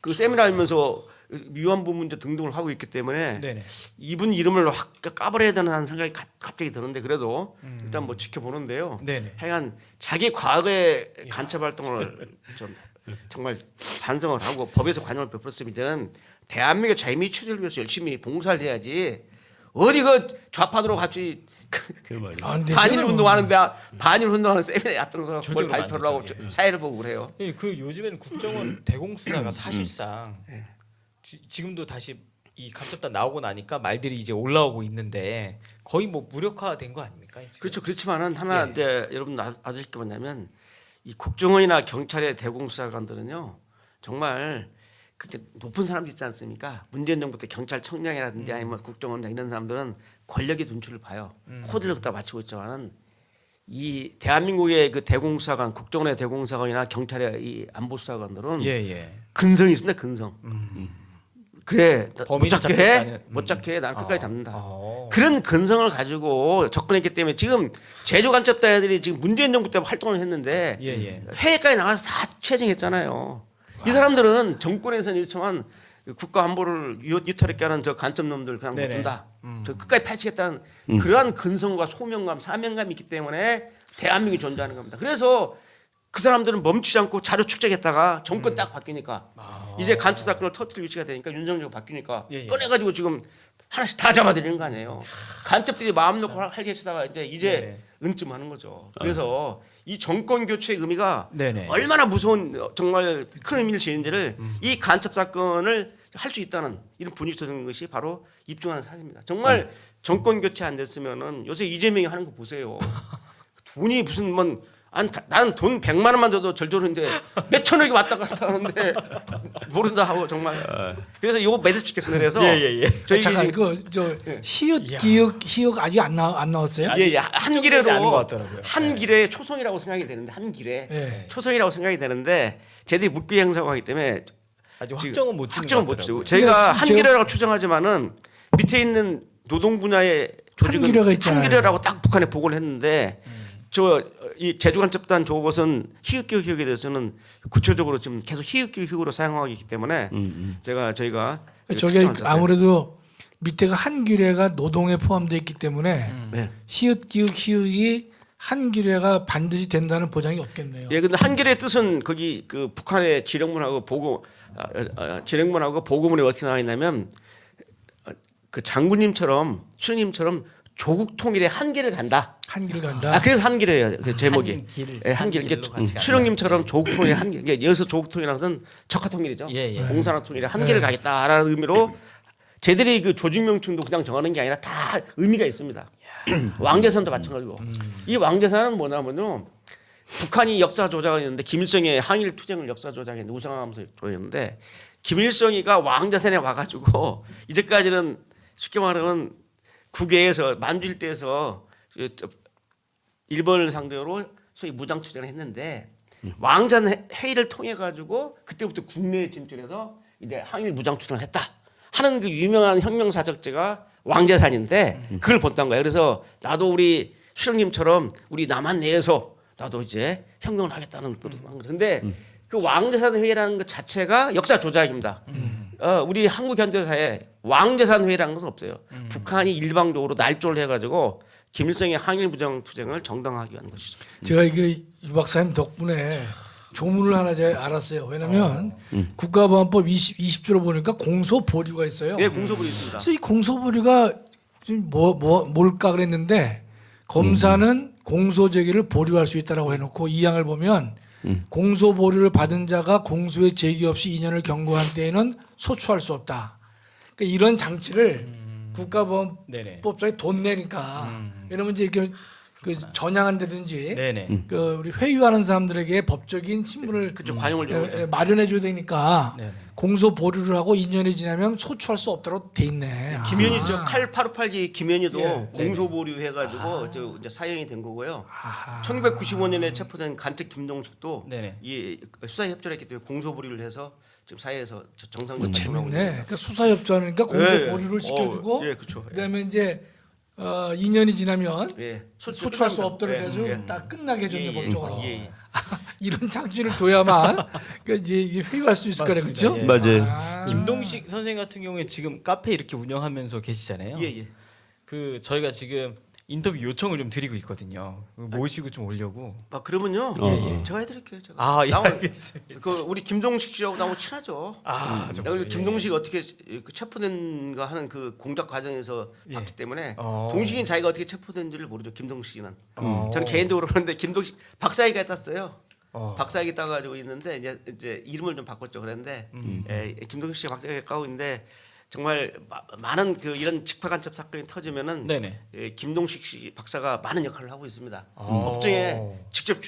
그 세미나 하면서 위안부 문제 등등을 하고 있기 때문에 이분 이름을 확 까버려야 되는 생각이 갑자기 드는데 그래도 일단 뭐 지켜보는데요. 하여간 자기 과거의 간첩 활동을 좀 정말 반성을 하고 법에서 관용을 베풀었으면 이제는 대한민국 자유민주 체제를 위해서 열심히 봉사를 해야지 어디 그 좌파들하고 같이 반일 운동하는데 반일 운동하는 세미나에 앞장서서 그걸 발표를 하고 사회를 보고 그래요. 그 요즘에는 국정원 대공수사가 사실상 지금도 다시 이 간첩단 나오고 나니까 말들이 이제 올라오고 있는데 거의 뭐 무력화된 거 아닙니까? 지금? 그렇죠. 그렇지만은 하나 이제 여러분 아실 게 뭐냐면 이 국정원이나 경찰의 대공수사관들은요 정말 그렇게 높은 사람들 있지 않습니까? 문재인 정부 때 경찰청장이라든지 아니면 국정원장 이런 사람들은 권력의 눈치를 봐요. 코드를 갖다 맞추고 있지만은 이 대한민국의 그 대공수사관, 국정원의 대공수사관이나 경찰의 이 안보수사관들은 근성이 있습니다. 근성. 그래 못 잡게 해, 못 잡게 해, 난 끝까지 잡는다. 그런 근성을 가지고 접근했기 때문에 지금 제주 간첩단 애들이 지금 문재인 정부 때 활동을 했는데 해외까지 나가서 다 퇴정했잖아요. 이 사람들은 정권에서는 이렇지만 국가 안보를 유탈했게 하는 저 간첩 놈들 그냥 못 둔다. 저 끝까지 파헤치겠다는 그러한 근성과 소명감, 사명감이 있기 때문에 대한민국이 존재하는 겁니다. 그래서 그 사람들은 멈추지 않고 자료 축적했다가 정권 딱 바뀌니까 이제 간첩 사건을 터뜨릴 위치가 되니까 윤석열이 바뀌니까 꺼내가지고 지금 하나씩 다 잡아들이는 거 아니에요. 간첩들이 마음 놓고 활개치다가 이제 은쯤하는 거죠. 그래서 이 정권 교체의 의미가 얼마나 무서운 정말 큰 의미를 지니는지를 이 간첩 사건을 할 수 있다는 이런 분위기 드는 것이 바로 입증하는 사실입니다. 정말 정권 교체 안 됐으면은 요새 이재명이 하는 거 보세요. 돈이 무슨 나는 돈 100만 원만 줘도 절절한데 몇 천억이 왔다 갔다 하는데 모른다 하고 정말. 그래서 이거 매듭 짓겠습니다. 그래서 저희 잠깐 이거 저 히읗 기억 아직 안 나왔어요? 한 길에 초성이라고 생각이 되는데 한 길에 초성이라고 생각이 되는데 쟤들이 묵비 행사하고 하기 때문에 아직 확정은 못 지고 저희가 한 길에라고 추정하지만은 밑에 있는 노동 분야의 조직은 한길에라고 딱 북한에 보고를 했는데 이 제주간첩단 저것은 희극기에 대해서는 구체적으로 지금 계속 희극으로 사용하기 때문에 저희가 저게 아무래도 밑에가 한길에가 노동에 포함되어 있기 때문에 희극이 한길에가 반드시 된다는 보장이 없겠네요. 근데 한길의 뜻은 거기 그 북한의 지령문하고 보고문에 어떻게 나와 있냐면 그 장군님처럼 수령님처럼 조국 통일의 한길을 간다. 한길을 간다. 그래서 한길이에요. 그 제목이. 한길. 수령님처럼 조국 통일 한길. 여기서 조국 통일이라는 것은 적화 통일이죠. 공산화 통일의 한길을 가겠다라는 의미로 쟤들이 그 조직 명칭도 그냥 정하는 게 아니라 다 의미가 있습니다. 왕재산도 마찬가지고. 이 왕재산은 뭐냐면요. 북한이 역사 조작을 했는데 김일성의 항일 투쟁을 역사 조작했는데 우상하면서 조작했는데 김일성이가 왕재산에 와가지고 이제까지는 쉽게 말하면 국외에서 만주일대에서 일본을 상대로 소위 무장 투쟁을 했는데 왕잔 회의를 통해 가지고 그때부터 국내에 진출해서 이제 항일 무장 투쟁을 했다 하는 그 유명한 혁명 사적제가 왕재산인데 그걸 본단 거예요. 그래서 나도 우리 수령님처럼 우리 남한 내에서 나도 이제 혁명을 하겠다는 뜻을 한 거죠. 근데 그 왕재산 회의라는 것 자체가 역사 조작입니다. 우리 한국 현대사에 왕재산 회의라는 것은 없어요. 북한이 일방적으로 날조를 해가지고 김일성의 항일 부정 투쟁을 정당화하기 위한 것이죠. 제가 이게 유 박사님 덕분에 조문을 하나 제가 알았어요. 왜냐하면 국가보안법 20조로 보니까 공소보류가 있어요. 예, 공소불이 있습니다. 그래서 이 공소보류가 지금 뭘까 그랬는데 검사는 공소 제기를 보류할 수 있다라고 해놓고 이 항을 보면 공소 보류를 받은 자가 공소의 제기 없이 2년을 경고한 때에는 소추할 수 없다. 그러니까 이런 장치를 네네. 국가보안법상에 돈 내니까 왜냐면 이제 이렇게 그 전향한다든지 네네. 그 우리 회유하는 사람들에게 법적인 신분을 그쪽 관용을 좀 마련해 줘야 되니까 네네. 공소 보류를 하고 2년이 지나면 소추할 수 없도록 돼 있네. 김현희 저 858기 김현희도 예. 공소보류 해가지고 저 이제 사형이 된 거고요. 아하. 1995년에 체포된 간택 김동식도 네네. 이 수사에 협조했기 때문에 공소보류를 해서 지금 사회에서 정상적으로 뭐 활동하고 재밌네. 있습니다. 그러니까 수사 협조하니까 공소 예. 보류를 시켜주고 예, 그렇죠. 그다음에 이제 2년이 지나면 예. 소추할 수 없도록 예, 해가지고 예. 딱 끝나게 해줬네 예, 예, 법적으로. 예, 예. 이런 장치를 둬야만 그러니까 이제 이게 회유할 수 있을 거래, 맞습니다. 그렇죠? 예. 맞아요. 김동식 선생 같은 경우에 지금 카페 이렇게 운영하면서 계시잖아요. 예, 예. 그 저희가 지금 인터뷰 요청을 좀 드리고 있거든요. 모시고 좀 오려고. 아 그러면요. 예, 예. 제가 해드릴게요. 제가. 아, 예, 나오면 알겠습니다. 그 우리 김동식 씨하고 나하고 친하죠. 아, 내가 우리 김동식 어떻게 그 체포된가 하는 그 공작 과정에서 예. 봤기 때문에 어. 동식인 자기가 어떻게 체포된지를 모르죠. 김동식은. 어. 저는 개인적으로 그러는데 김동식 박사학위가 땄어요. 어. 박사학위 따가지고 있는데 이제 이름을 좀 바꿨죠. 그랬는데 김동식 씨가 박사학위 따고 있는데 정말 많은 그 이런 직파간첩 사건이 터지면은 네네. 김동식 씨 박사가 많은 역할을 하고 있습니다. 어. 법정에 직접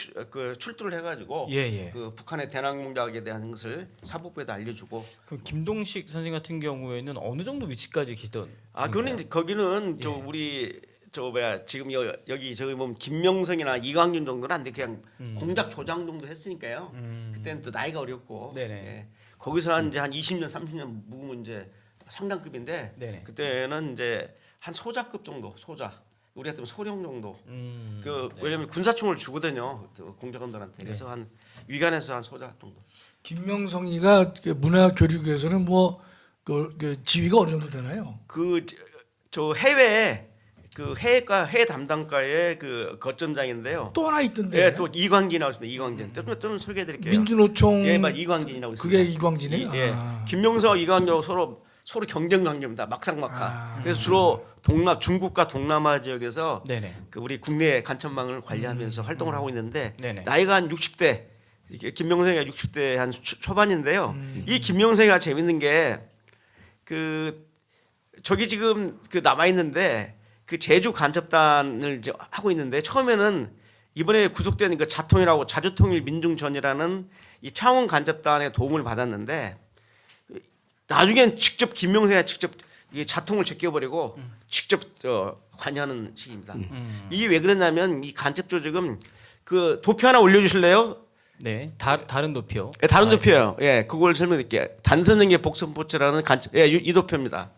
출두를 해가지고 예, 예. 그 북한의 대남 공작에 대한 것을 사법부에도 알려주고. 그럼 김동식 선생 같은 경우에는 어느 정도 위치까지 계시던? 아 그거는 이제 거기는 저 예. 우리 저 뭐야 지금 여기 저기 보면 김명성이나 이광준 정도는 안 돼 그냥 공작 조장 정도 했으니까요. 그때는 또 나이가 어렸고. 네네. 예. 거기서 한 이제 한 20년 30년 묵으면 이제 상당급인데 네네. 그때는 이제 한 소자급 정도 소자. 우리 같으면 소령 정도. 그 네. 왜냐면 군사총을 주거든요. 그 공작원들한테. 그래서 한 위관에서 한 소자 정도. 김명성이가 그 문화교류교에서는 그 지위가 어느 정도 되나요? 그 저 해외 그 해외 담당과의 그 거점장인데요. 또 하나 있던데. 예, 또 이광진 나오십니다. 이광진. 좀 소개해드릴게요. 민주노총. 예, 맞 이광진이라고 있습니다. 그게 이광진이에요? 예, 아. 김명서와 이광진하고 서로 경쟁 관계입니다. 막상막하. 그래서 주로 중국과 동남아 지역에서 네네. 그 우리 국내 간첩망을 관리하면서 활동을 하고 있는데 네네. 나이가 한 60대. 김명성이가 60대 한 초반인데요. 이 김명성이가 재밌는 게 그 저기 지금 그 남아 있는데 그 제주 간첩단을 이제 하고 있는데 처음에는 이번에 구속된 그 자통이라고 자주통일민중전이라는 이 창원 간첩단의 도움을 받았는데 나중엔 직접 김명세가 직접 이 자통을 제껴버리고 직접 관여하는 식입니다. 이게 왜 그랬냐면 이 간첩 조직은 그 도표 하나 올려주실래요? 네. 다른 도표. 예, 다른 도표예요. 예, 그걸 설명드릴게요. 단선능의 복선포츠라는 간첩, 예, 이 도표입니다.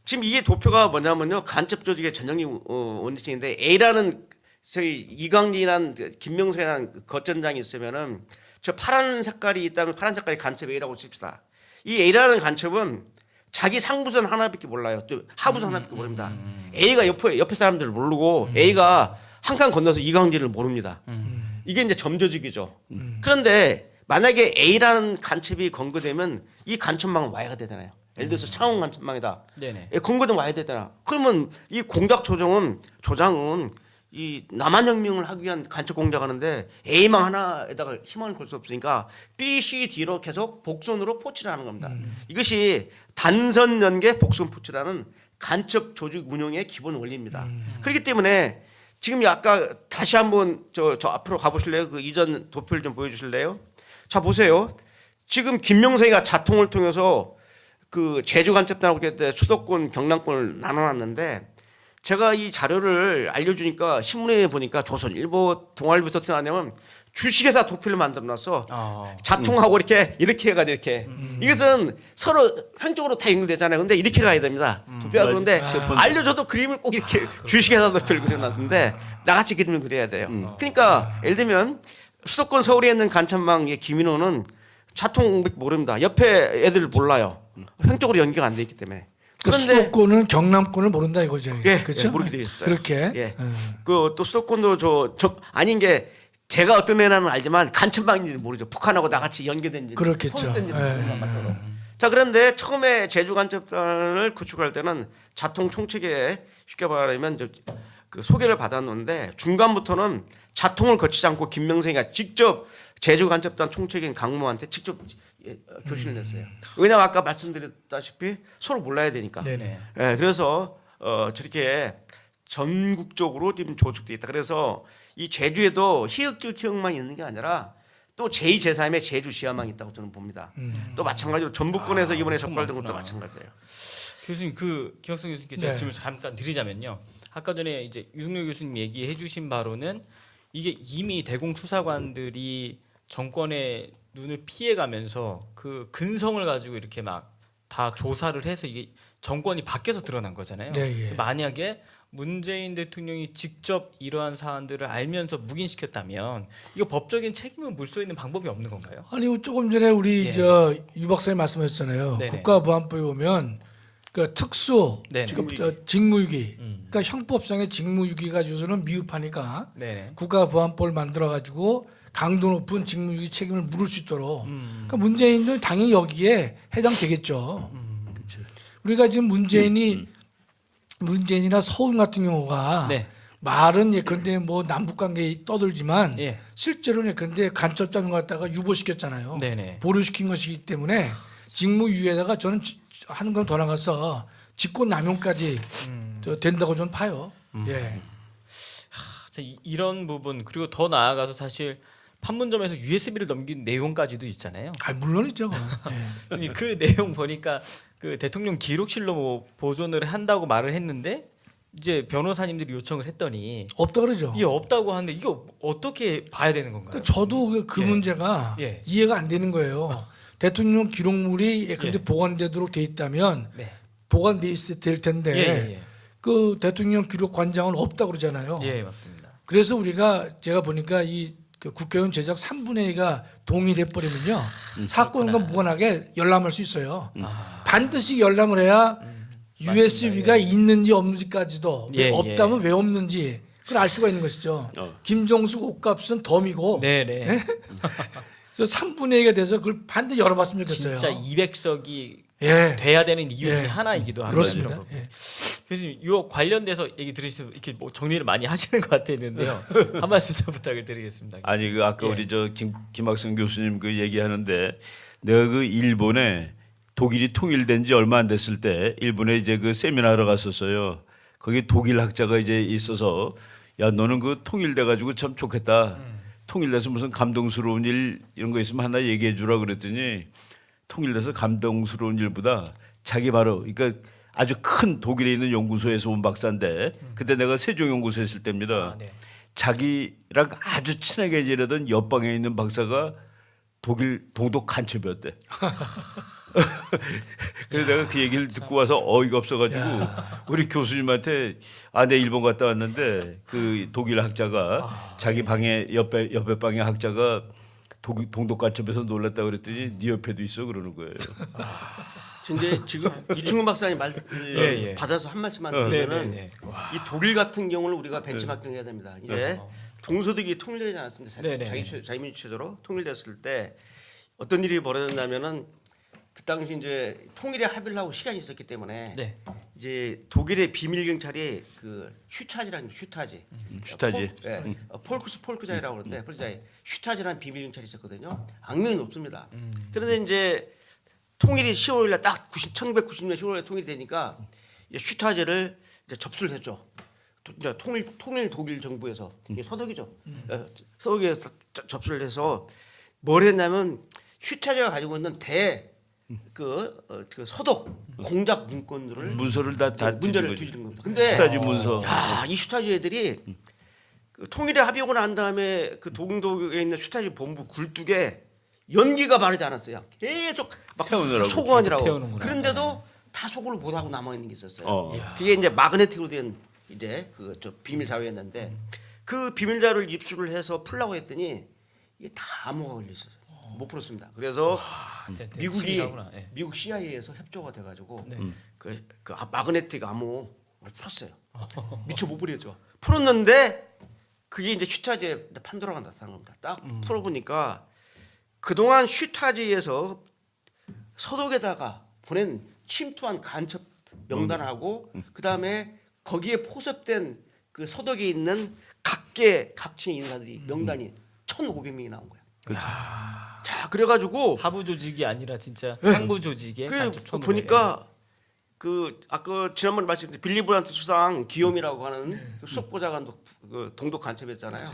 지금 이게 도표가 뭐냐면요, 간첩 조직의 전형적인 원칙인데 A라는 저희 이광진이란 김명세라는 거점장이 있으면은 저 파란 색깔이 있다면 파란 색깔이 간첩 A라고 칩시다. 이 A라는 간첩은 자기 상부선 하나밖에 몰라요. 또 하부선 하나밖에 모릅니다. A가 옆에 사람들을 모르고 A가 한 칸 건너서 이광진을 모릅니다. 이게 이제 점조직이죠. 그런데 만약에 A라는 간첩이 검거되면 이 간첩망은 와야가 되잖아요. 예를 들어서 창원 간첩망이다. 네네. 예, 검거되면 와야 되잖아. 그러면 이 공작 조장은 이 남한혁명을 하기 위한 간첩 공작하는데 A망 하나에다가 희망을 걸 수 없으니까 B, C, D로 계속 복선으로 포치를 하는 겁니다. 이것이 단선 연계 복선 포치라는 간첩 조직 운영의 기본 원리입니다. 그렇기 때문에 지금 아까 다시 한번 저 앞으로 가보실래요? 그 이전 도표를 좀 보여주실래요? 자 보세요. 지금 김명성이가 자통을 통해서 그 제주 간첩단하고 그때 수도권 경남권을 나눠놨는데 제가 이 자료를 알려주니까 신문에 보니까 조선일보, 동아일보에서 어떻게 나냐면 주식회사 도표를 만들어놨어. 자통하고 이렇게 해가지고 이렇게 이것은 서로 한쪽으로 다 연결되잖아요. 근데 이렇게 가야 됩니다. 도표가 그런데 알려줘도 그림을 꼭 이렇게 주식회사 도표를 그려놨는데 나같이 그림을 그려야 돼요. 그러니까 예를 들면 수도권 서울에 있는 간첩망의 김인호는 차통 모릅니다. 옆에 애들 몰라요. 횡적으로 연계가 안 돼 있기 때문에. 그러니까 그런데 수도권은 경남권을 모른다 이거죠. 예, 그렇죠? 예, 모르게 돼 있어요. 그렇게. 예. 그 또 수도권도 저 아닌 게 제가 어떤 애라는 알지만 간첩망인지 모르죠. 북한하고 나같이 연계된지 그렇겠죠. 소속된지 예. 모르는 거죠. 자, 그런데 처음에 제주 간첩단을 구축할 때는 자통 총책에 쉽게 말하면 그 소개를 받았는데 중간부터는 자통을 거치지 않고 김명성이가 직접 제주 간첩단 총책인 강모한테 직접 교신을 냈어요. 왜냐면 아까 말씀드렸다시피 서로 몰라야 되니까. 네네. 예, 그래서 저렇게 전국적으로 지금 조직돼 있다. 그래서 이 제주에도 희극적 기억만 있는 게 아니라 또 제2, 제3의 제주시야망이 있다고 저는 봅니다. 또 마찬가지로 전북권에서 이번에 적발된 것도 마찬가지예요. 교수님 그 김학성 교수님께 제가 네. 질문 잠깐 드리자면요. 아까 전에 이제 유승열 교수님 얘기해주신 바로는 이게 이미 대공수사관들이 정권의 눈을 피해가면서 그 근성을 가지고 이렇게 막 다 조사를 해서 이게 정권이 바뀌어서 드러난 거잖아요. 네, 예. 만약에 문재인 대통령이 직접 이러한 사안들을 알면서 묵인시켰다면 이거 법적인 책임을 물 수 있는 방법이 없는 건가요? 아니 조금 전에 우리 네. 유 박사님 말씀하셨잖아요. 네네. 국가보안법에 보면 그 특수 네네. 직무유기, 그러니까 형법상의 직무유기 가지고서는 미흡하니까 네네. 국가보안법을 만들어 가지고 강도 높은 직무유기 책임을 물을 수 있도록. 그러니까 문재인도 당연히 여기에 해당되겠죠. 우리가 지금 문재인이나 서울 같은 경우가 네. 말은 예컨대 뭐 남북 관계 떠들지만 예. 실제로는 예컨대 간첩장을 갖다가 유보시켰잖아요. 네네. 보류시킨 것이기 때문에 직무유예에다가 저는 하는 건 더 나가서 직권남용까지 된다고 저는 봐요. 예. 자, 이런 부분 그리고 더 나아가서 사실 판문점에서 USB를 넘긴 내용까지도 있잖아요. 아 물론이죠. 예. 아니, 그 내용 보니까 그 대통령 기록실로 뭐 보존을 한다고 말을 했는데 이제 변호사님들이 요청을 했더니 없다 그러죠. 이게 없다고 하는데 이게 어떻게 봐야 되는 건가요? 그러니까 저도 그 예. 문제가 예. 이해가 안 되는 거예요. 대통령 기록물이 예컨대 예. 보관되도록 돼 있다면 네. 보관돼 있을 될 텐데 예, 그 대통령 기록관장은 없다 그러잖아요. 예, 맞습니다. 그래서 우리가 제가 보니까 그 국회의원 제작 3분의 2가 동일해 버리면요 사건과 무관하게 열람할 수 있어요. 반드시 열람을 해야 USB가 있는지 없는지까지도 예, 없다면 왜 없는지 그걸 알 수가 있는 것이죠. 김정숙 옷값은 덤이고 네네. 그래서 3분의 2가 돼서 그걸 반드시 열어봤으면 좋겠어요. 진짜 200석이 예. 돼야 되는 이유 중에 예. 하나이기도 합니다. 그렇습니다. 이런 부분. 예. 그래서 이 관련돼서 얘기 들으시면 이렇게 뭐 정리를 많이 하시는 것 같았는데요. 한 말씀 좀 부탁을 드리겠습니다. 아니 그 아까 예. 우리 김학성 교수님 그 얘기하는데 내가 그 일본에 독일이 통일된 지 얼마 안 됐을 때 일본에 이제 그 세미나를 갔었어요. 거기 독일 학자가 이제 있어서 야 너는 그 통일돼 가지고 참 좋겠다. 통일돼서 무슨 감동스러운 일 이런 거 있으면 하나 얘기해 주라 그랬더니 통일돼서 감동스러운 일보다 자기 바로 그러니까 아주 큰 독일에 있는 연구소에서 온 박사인데 그때 내가 세종연구소에 있을 때입니다. 아, 네. 자기랑 아주 친하게 지내던 옆방에 있는 박사가 독일 동독 간첩이었대. 그래서 내가 그 얘기를 듣고 와서 어이가 없어가지고 우리 교수님한테 내 일본 갔다 왔는데 그 독일 학자가 자기 방에 옆에 방의 학자가 동독 간첩에서 놀랐다 그랬더니 네 옆에도 있어 그러는 거예요. 이제 지금 이충근 박사님 말 예, 예. 받아서 한 말씀만 네, 드리면은 네, 네. 이 독일 같은 경우를 우리가 벤치마킹해야 됩니다. 이제 동서독이 통일되지 않았습니다. 네, 네. 자유민주체제로 통일됐을 때 어떤 일이 벌어졌냐면은 그 당시 이제 통일에 합의를 하고 시간이 있었기 때문에 네. 이제 독일의 비밀 경찰이 그 슈타지라는 슈타지. 슈타지. 폴크스 폴크자이라고 그러는데 폴크자이 슈타지라는 비밀 경찰이 있었거든요. 악명이 높습니다. 그런데 이제 통일이 10월에 딱 1990년 10월에 통일이 되니까 이제 슈타제를 이제 접수를 했죠. 이제 통일 독일 정부에서 이게 서독이죠. 서독에서 접수를 해서 뭘 했냐면 슈타제가 가지고 있는 그 서독 공작 문건들을 문서를 다 문제를 뒤진 뒤지는 겁니다. 근데 슈타지 문서. 이 슈타지 애들이 그 통일에 합의하고 난 다음에 그 동독에 있는 슈타지 본부 굴뚝에 연기가 바르지 않았어요. 계속 막 태우느라고. 소고하느라고. 태우는구나. 그런데도 다 소고를 못 하고 남아 있는 게 있었어요. 어. 그게 이제 마그네틱으로 된 이제 그 비밀 자료였는데 그 비밀 자료를 입수를 해서 풀라고 했더니 이게 다 암호가 걸려 있어요. 못 풀었습니다. 그래서 미국이 치밀하구나. 예. 미국 CIA에서 협조가 돼가지고 네. 그 마그네틱 암호를 풀었어요. 미처 못 풀었죠. 풀었는데 그게 이제 슈타지에 판도라가 나타난 겁니다. 딱 풀어보니까 그동안 슈타지에서 서독에다가 보낸 침투한 간첩 명단하고 그 다음에 거기에 포섭된 그 서독에 있는 각계의 인사들이 명단이 1,500명이 나온 거야. 자, 그래가지고 하부 조직이 아니라 진짜 상부 조직의 그 간첩 1,500. 보니까 그 아까 지난번에 말씀드린 빌리 브란트 수상 기욤이라고 하는 수석보좌관도 그 동독 간첩이었잖아요.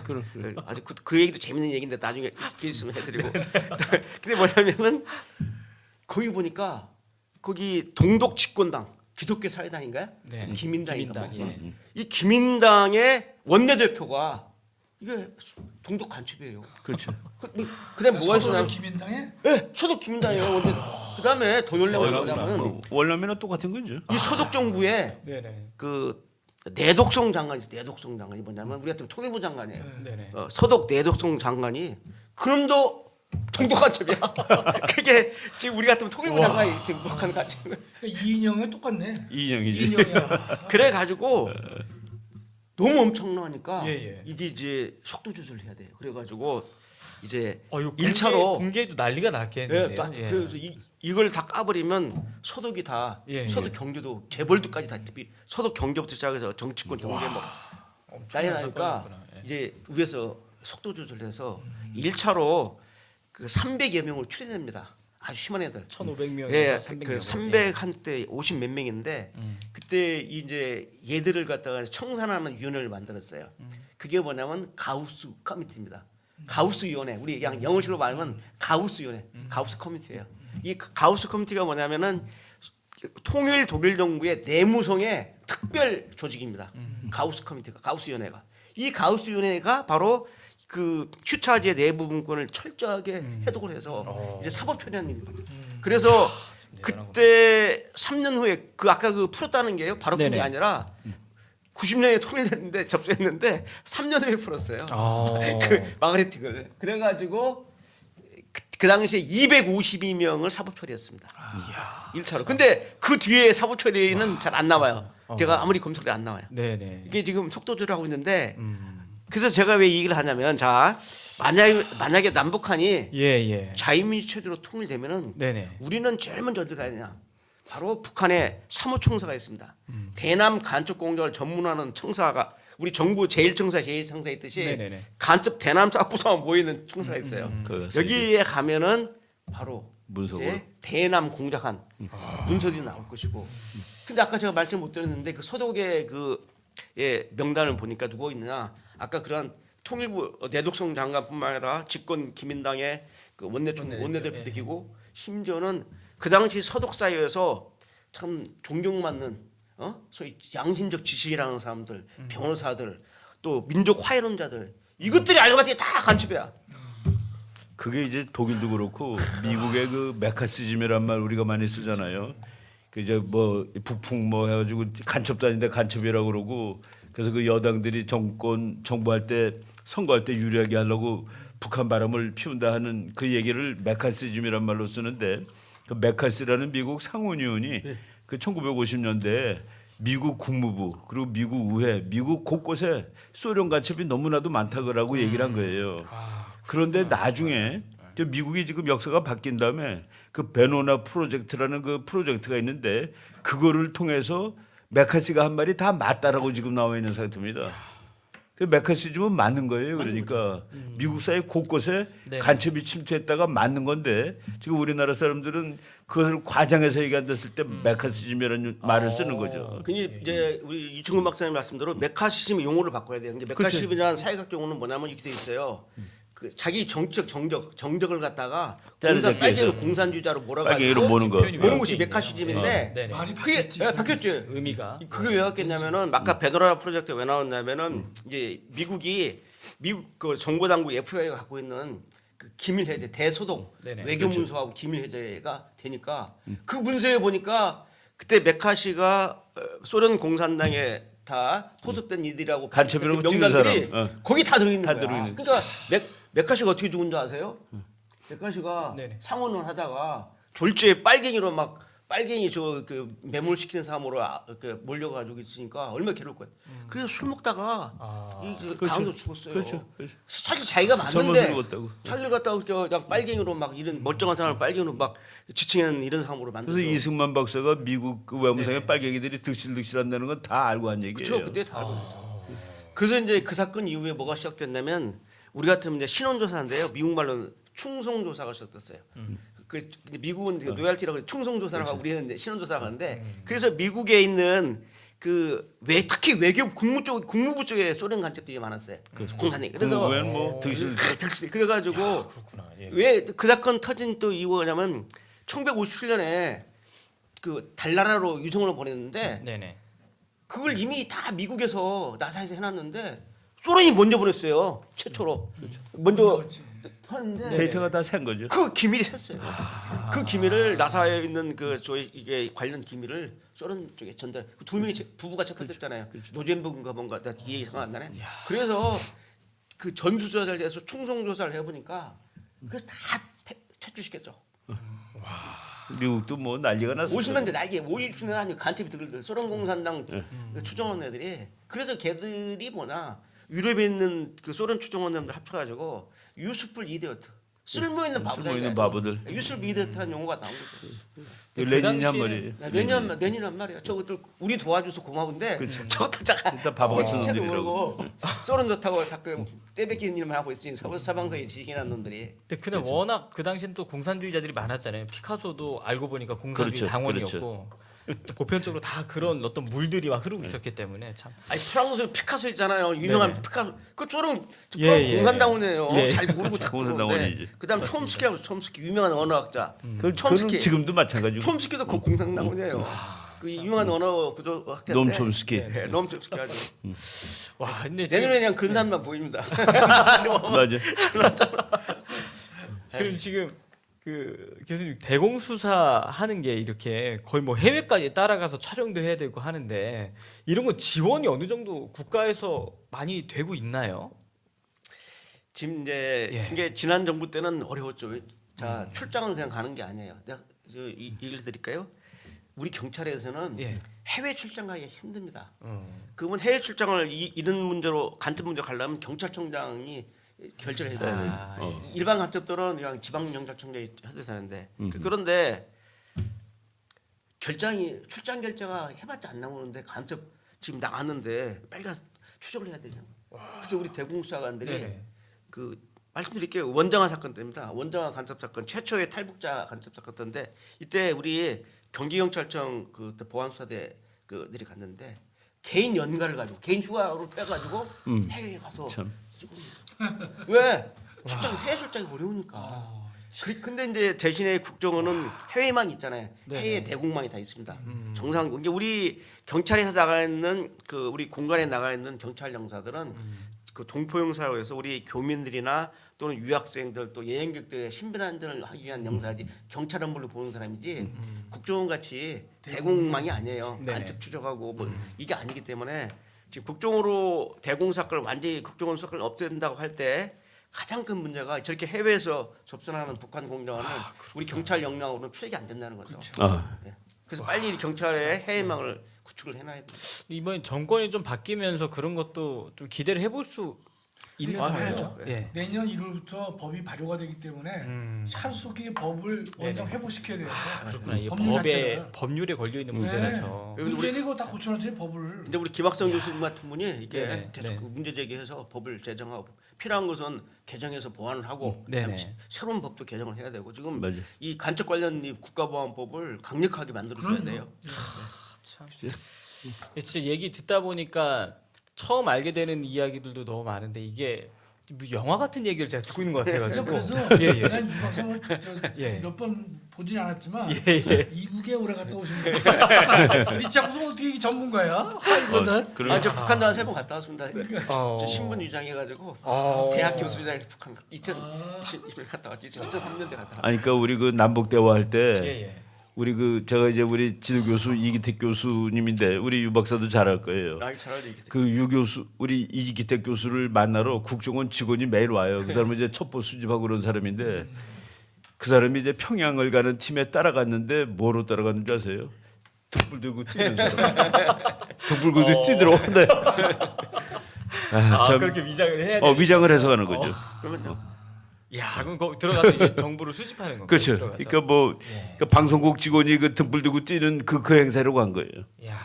아주 그 얘기도 재밌는 얘기인데 나중에 기회 있으면 해드리고. 근데 뭐냐면은 거기 보니까 거기 동독 집권당 기독교 사회당인가요? 네. 기민당인가? 기민당, 뭐. 이 기민당의 원내대표가 이게 동독 간첩이에요. 그렇죠. 그다음 뭐가 있어요? 김인당에 네, 서독 기민당이에요. 원내. 그다음에 더 놀라운 건 뭐냐면 월남이나 똑같은 거죠. 이 서독 정부에 네네. 그 내독성 장관이 있어요. 내독성 장관이 뭐냐면 우리 같은 통일부 장관이에요. 네네. 서독 내독성 장관이 그놈도 동독 간첩이야. 그게 지금 우리 같은 통일부 장관이 지금 북한 간첩. 이인영이 똑같네. 이인영이지. 이인영이야. 그래 가지고 너무 엄청나니까 예, 예. 이게 이제 속도 조절을 해야 돼요. 그래 가지고 이제 이거 1차로 공개도 난리가 예, 났겠는데요. 딱 그래서 이걸 다 까버리면 서독이 다 예, 서독 경제도 재벌도까지 다 서독 경제부터 시작해서 정치권 경제 뭐 난리 나니까 사건이구나. 예. 이제 위에서 속도 조절해서 1차로 그 300여 명을 추려냅니다. 아주 심한 애들. 1,500명에서 예, 300명. 그 300 한때 50 몇 명인데 그때 이제 얘들을 갖다가 청산하는 위원회를 만들었어요. 그게 뭐냐면 가우스 커미티입니다. 가우스 위원회, 우리 그냥 영어식으로 말하면 가우스 위원회, 가우스 커미티예요. 이 가우스 커미티가 뭐냐면은 통일 독일 정부의 내무성의 특별 조직입니다. 가우스 커미티가, 가우스 위원회가. 이 가우스 위원회가 바로 그 슈차지의 내부 문건을 철저하게 해독을 해서 이제 사법 처리하는 일입니다. 그래서 그때 3년 후에 그 아까 그 풀었다는 게요. 바로 푼 게 네네. 아니라 90년에 통일됐는데 접수했는데 3년 후에 풀었어요. 아. 그 마그네틱을. 그래가지고 그 당시에 252명을 사법 처리했습니다. 1차로. 근데 그 뒤에 사법 처리는 잘 안 나와요. 제가 아무리 검색을 안 나와요. 네네. 이게 지금 속도 조절하고 있는데 그래서 제가 왜 이 얘기를 하냐면 자 만약에 남북한이 예예. 자유민주 체제로 통일되면은 네네. 우리는 제일 먼저 어디 가야 되냐? 바로 북한에 사무총사가 있습니다. 대남 간첩 공작을 전문하는 청사가 우리 정부 제1청사 제2청사 있듯이 네네네. 간첩 대남 싹부서만 모이는 청사가 있어요. 그렇습니다. 여기에 가면은 바로 문서로. 이제 대남 공작한 문서들이 나올 것이고. 근데 아까 제가 말씀 못 드렸는데 그 서독의 그 명단을 보니까 누가 있느냐? 아까 그런 통일부 내독성 장관뿐만 아니라 집권 기민당의 그 원내대표도 계고 심지어는 그 당시 서독 사회에서 참 존경받는 소위 양심적 지식이라는 사람들, 변호사들, 또 민족 화해론자들 이것들이 알고 봤더니 다 간첩이야. 그게 이제 독일도 그렇고 미국의 그 메카시즘이란 말 우리가 많이 쓰잖아요. 그 이제 뭐 북풍 뭐 해가지고 간첩도 아닌데 간첩이라고 그러고 그래서 그 여당들이 정부할 때 선거할 때 유리하게 하려고 북한 바람을 피운다 하는 그 얘기를 메카시즘이란 말로 쓰는데 그 메카시라는 미국 상원의원이 그 1950년대에 미국 국무부 그리고 미국 의회 미국 곳곳에 소련 간첩이 너무나도 많다고 얘기를 한 거예요. 그런데 나중에 저 미국이 지금 역사가 바뀐 다음에 그 베노나 프로젝트라는 그 프로젝트가 있는데 그거를 통해서 메카시가 한 말이 다 맞다라고 지금 나와 있는 상태입니다. 그 메카시즘은 맞는 거예요. 그러니까 미국 사회 곳곳에 네. 간첩이 침투했다가 맞는 건데 지금 우리나라 사람들은 그것을 과장해서 얘기한댔을 때 메카시즘이라는 말을 쓰는 거죠. 근데 이제 우리 이충근 박사님 말씀대로 메카시즘 용어를 바꿔야 돼요. 이제 메카시즘이라는 사회학 용어는 뭐냐면 이렇게 돼 있어요. 그 자기 정치적 정적을 갖다가 빨갱이로 공산주의자로 빨갱이로 모는 거. 모는 것이 메카시즘인데 네네. 말이 그게 바뀌었지. 바뀌었죠. 의미가 그게 왜 바뀌었냐면은 아까 베드라 프로젝트 왜 나왔냐면은 이제 미국 그 정보 당국 FBI가 갖고 있는 그 기밀 해제 대소독 네네. 외교 문서하고 기밀 해제가 되니까 그 문서에 보니까 그때 메카시가 소련 공산당에 다 포섭된 이들이라고 간첩이라고 그 찍는 명단들이 사람. 거기 다 들어있는 다 거야. 들어있는 그러니까 메카시가 어떻게 죽은 줄 아세요? 메카시가 네네. 상원을 하다가 졸지에 빨갱이로 막 빨갱이 저 그 매몰시키는 사람으로 몰려가지고 있으니까 얼마나 괴로울 거예요. 그래서 술 먹다가 강도 죽었어요. 그렇죠. 사실 자기가 젊어서 맞는데 죽었다고. 자기를 갖다가 그냥 빨갱이로 막 이런 멀쩡한 사람을 빨갱이로 막 지칭하는 이런 사람으로 만들어. 그래서 이승만 박사가 미국 그 외무성의 빨갱이들이 득실득실한다는 건 다 알고 한 얘기예요. 그렇죠. 그때 다 알고 있죠. 그래서 이제 그 사건 이후에 뭐가 시작됐냐면 우리 같으면 이제 신원조사인데요. 미국 말로는 충성조사가 시작됐어요. 그 미국은 그 로얄티라고 충성조사라고 하고 우리는 이제 신원조사라고 하는데 그래서 미국에 있는 그 왜 특히 외교부 국무부 쪽에 소련 간첩들이 많았어요. 공산이. 그래서 국무부에는 뭐 득실 그래가지고 그렇구나. 예. 왜 그 사건 터진 또 이유냐면 1957년에 그 달나라로 유성을 보냈는데 네네. 그걸 이미 다 미국에서 나사에서 해놨는데 소련이 먼저 보냈어요. 최초로 먼저 하는데 데이터가 다 센 거죠. 그 기밀이 샜어요. 그 기밀을 나사에 있는 그 저희 이게 관련 기밀을 소련 쪽에 전달. 두 명이 부부가 체포됐잖아요. 노젠복인가 뭔가 나 이 얘기가 안 나네. 그래서 그 전수조사를 해서 충성조사를 해보니까 그래서 다 퇴출시켰죠. 미국도 뭐 난리가 났어요. 50년대 날개 50년대 아니 간첩이 들들 소련 공산당 추정원 애들이 그래서 걔들이 뭐냐 유럽에 있는 그 소련 추정원들 합쳐가지고 유스풀 이디어트 쓸모 있는 바보들. 쓸모 있는 바보들. 유스풀 이디어트라는 용어가 나온 거죠. 레닌이 한 당시에- 말이. 내년한 말이야. 저것들 우리 도와줘서 고마운데 저것들 잠깐 일단 바보 같은 시체도 놈들이라고. 모르고 소련 좋다고 자꾸 떼뺏기는 일만 하고 있으니 사방사에 지식이난 놈들이. 근데 그날 워낙 그 당시엔 또 공산주의자들이 많았잖아요. 피카소도 알고 보니까 공산주의 그렇죠, 당원이었고 보편적으로 다 그런 어떤 물들이 막 흐르고 있었기 때문에 참. 아니 프랑스 피카소 있잖아요. 유명한 네네. 피카소. 그 소련 예, 예. 공산당원이에요. 예. 잘 모르고 자꾸 공산당원이지. 그러는데 그다음 촘스키라고 촘스키 유명한 언어학자. 그건 촘스키. 지금도 마찬가지고. 촘스키도 그 공산당원이에요. 그 유명한 언어 구조 학자인데. 놈 촘스키. 네, 놈 촘스키 아주. 와 근데 내 지금 눈에 그냥 근사만 보입니다. 맞아. 그럼 지금 그 교수님 대공수사 하는 게 이렇게 거의 뭐 해외까지 따라가서 촬영도 해야 되고 하는데 이런 건 지원이 어느 정도 국가에서 많이 되고 있나요? 지금 이제 예. 이게 지난 정부 때는 어려웠죠. 자 출장을 그냥 가는 게 아니에요. 내가 얘기를 드릴까요? 우리 경찰에서는 예. 해외 출장 가기가 힘듭니다. 그러면 해외 출장을 이런 문제로 간첩 문제 가려면 경찰청장이 결정을 해줘야 돼요. 아, 일반 간첩들은 그냥 지방 경찰청장이 해도 되는데 그런데 출장 결제가 해봤자 안 나오는데 간첩 지금 나왔는데 빨리 가서 추적을 해야 되잖아요. 그래서 우리 대공수사관들이 네네. 그 말씀드릴게요. 원장화 사건 때입니다. 원장화 간첩 사건 최초의 탈북자 간첩 사건인데 이때 우리 경기경찰청 그 보안수사대 그들이 갔는데 개인 연가를 가지고 개인 휴가를 빼가지고 해외에 가서 참. 왜 출장 해외 출장이 어려우니까. 근데 이제 대신에 국정원은 해외망 있잖아요. 네네. 해외 대공망이 다 있습니다. 정상 이게 우리 경찰에서 나가 있는 그 우리 공간에 나가 있는 경찰 영사들은 그 동포영사로 해서 우리 교민들이나 또는 유학생들 또 여행객들의 신변안전을 하기 위한 영사지 경찰 업무를 보는 사람이지 국정원 같이 대공망이 아니에요. 네네. 간첩 추적하고 뭐 이게 아니기 때문에 지금 국정으로 대공 사건을 완전히 국정원 사건을 없앤다고 할 때 가장 큰 문제가 저렇게 해외에서 접선하는 북한 공정원은 우리 경찰 역량으로는 추적이 안 된다는 거죠. 아, 예. 그래서 빨리 경찰의 해외망을 구축을 해놔야 돼요. 이번 정권이 좀 바뀌면서 그런 것도 좀 기대를 해볼 수 있는 아, 상황이죠. 해야죠. 예. 내년 1월부터 법이 발효가 되기 때문에 하루속히 법을 원정 회복시켜야 돼요. 그렇구나. 이게 법률 법에 자체가. 법률에 걸려 있는 네. 문제라서. 문제는 이거 다 고쳐놨지 법을. 근데 우리 김학성 교수님 같은 분이 이게 네네. 계속 네. 문제 제기해서 법을 제정하고 필요한 것은 개정해서 보완을 하고 네네. 그다음에 새로운 법도 개정을 해야 되고 지금 맞아. 이 간첩 관련 이 국가보안법을 강력하게 만들어줘야 그럼요. 돼요. 참. 진짜 얘기 듣다 보니까 처음 알게 되는 이야기들도 너무 많은데 이게 뭐 영화 같은 얘기를 제가 듣고 있는 것 같아가지고. 그래서 예, 예. 난 이 방송을 예. 몇 번 보진 않았지만 예. 이북에 오래 갔다 오신 분. 리차 무슨 어떻게 전문가야? 이거는. 그럼 아, 저 북한도 한 3번 갔다 왔습니다. 어. 저 신분 위장해가지고 어. 대학 교수위장에서 북한 2000 갔다 왔지. 2003년대 갔다 왔지. 아니 그러니까 우리 그 남북 대화할 때 예, 예. 우리 제가 이제 우리 지도 교수 이기택 교수님인데 우리 유 박사도 잘할 거예요. 그 유 교수 우리 이기택 교수를 만나러 국정원 직원이 매일 와요. 그 사람은 이제 첩보 수집하고 그런 사람인데 그 사람이 이제 평양을 가는 팀에 따라갔는데 뭐로 따라갔는지 아세요? 등불 들고 뛰는 사람. 등불 들고 뛰더라고요. 참 그렇게 위장을 해야 돼. 위장을 해서 가는 거죠. 그러면요. 야, 그럼 거기 들어가서 이제 정보를 수집하는 건가요? 그렇죠. 들어가서? 그러니까 뭐 그러니까 방송국 직원이 그 등불 들고 뛰는 그 행사로 간 거예요. 야,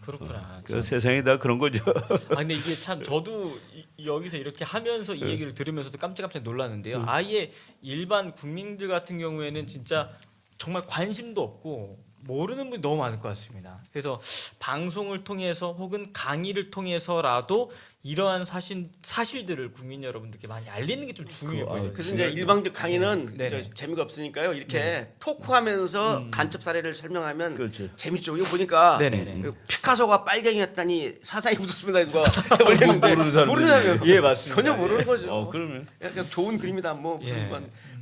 그렇구나. 그 세상이 다 그런 거죠. 아 근데 이게 참 저도 여기서 이렇게 하면서 이 얘기를 들으면서도 깜짝깜짝 놀랐는데요. 아예 일반 국민들 같은 경우에는 진짜 정말 관심도 없고 모르는 분이 너무 많을 것 같습니다. 그래서 방송을 통해서 혹은 강의를 통해서라도 이러한 사실들을 국민 여러분들께 많이 알리는 게 좀 중요해요. 그래서 이제 일방적 강의는 네네. 이제 재미가 없으니까요. 이렇게 토크하면서 간첩 사례를 설명하면 그렇죠. 재밌죠. 이거 보니까 네네네. 그 피카소가 빨갱이였다니 사상이 무섭습니다. 이거 올렸는데 모르는 사람들이. 모르는 사람이 예, 맞습니다. 전혀 모르는 거죠. 그러면 그냥 좋은 그림이다. 뭐 무슨 예.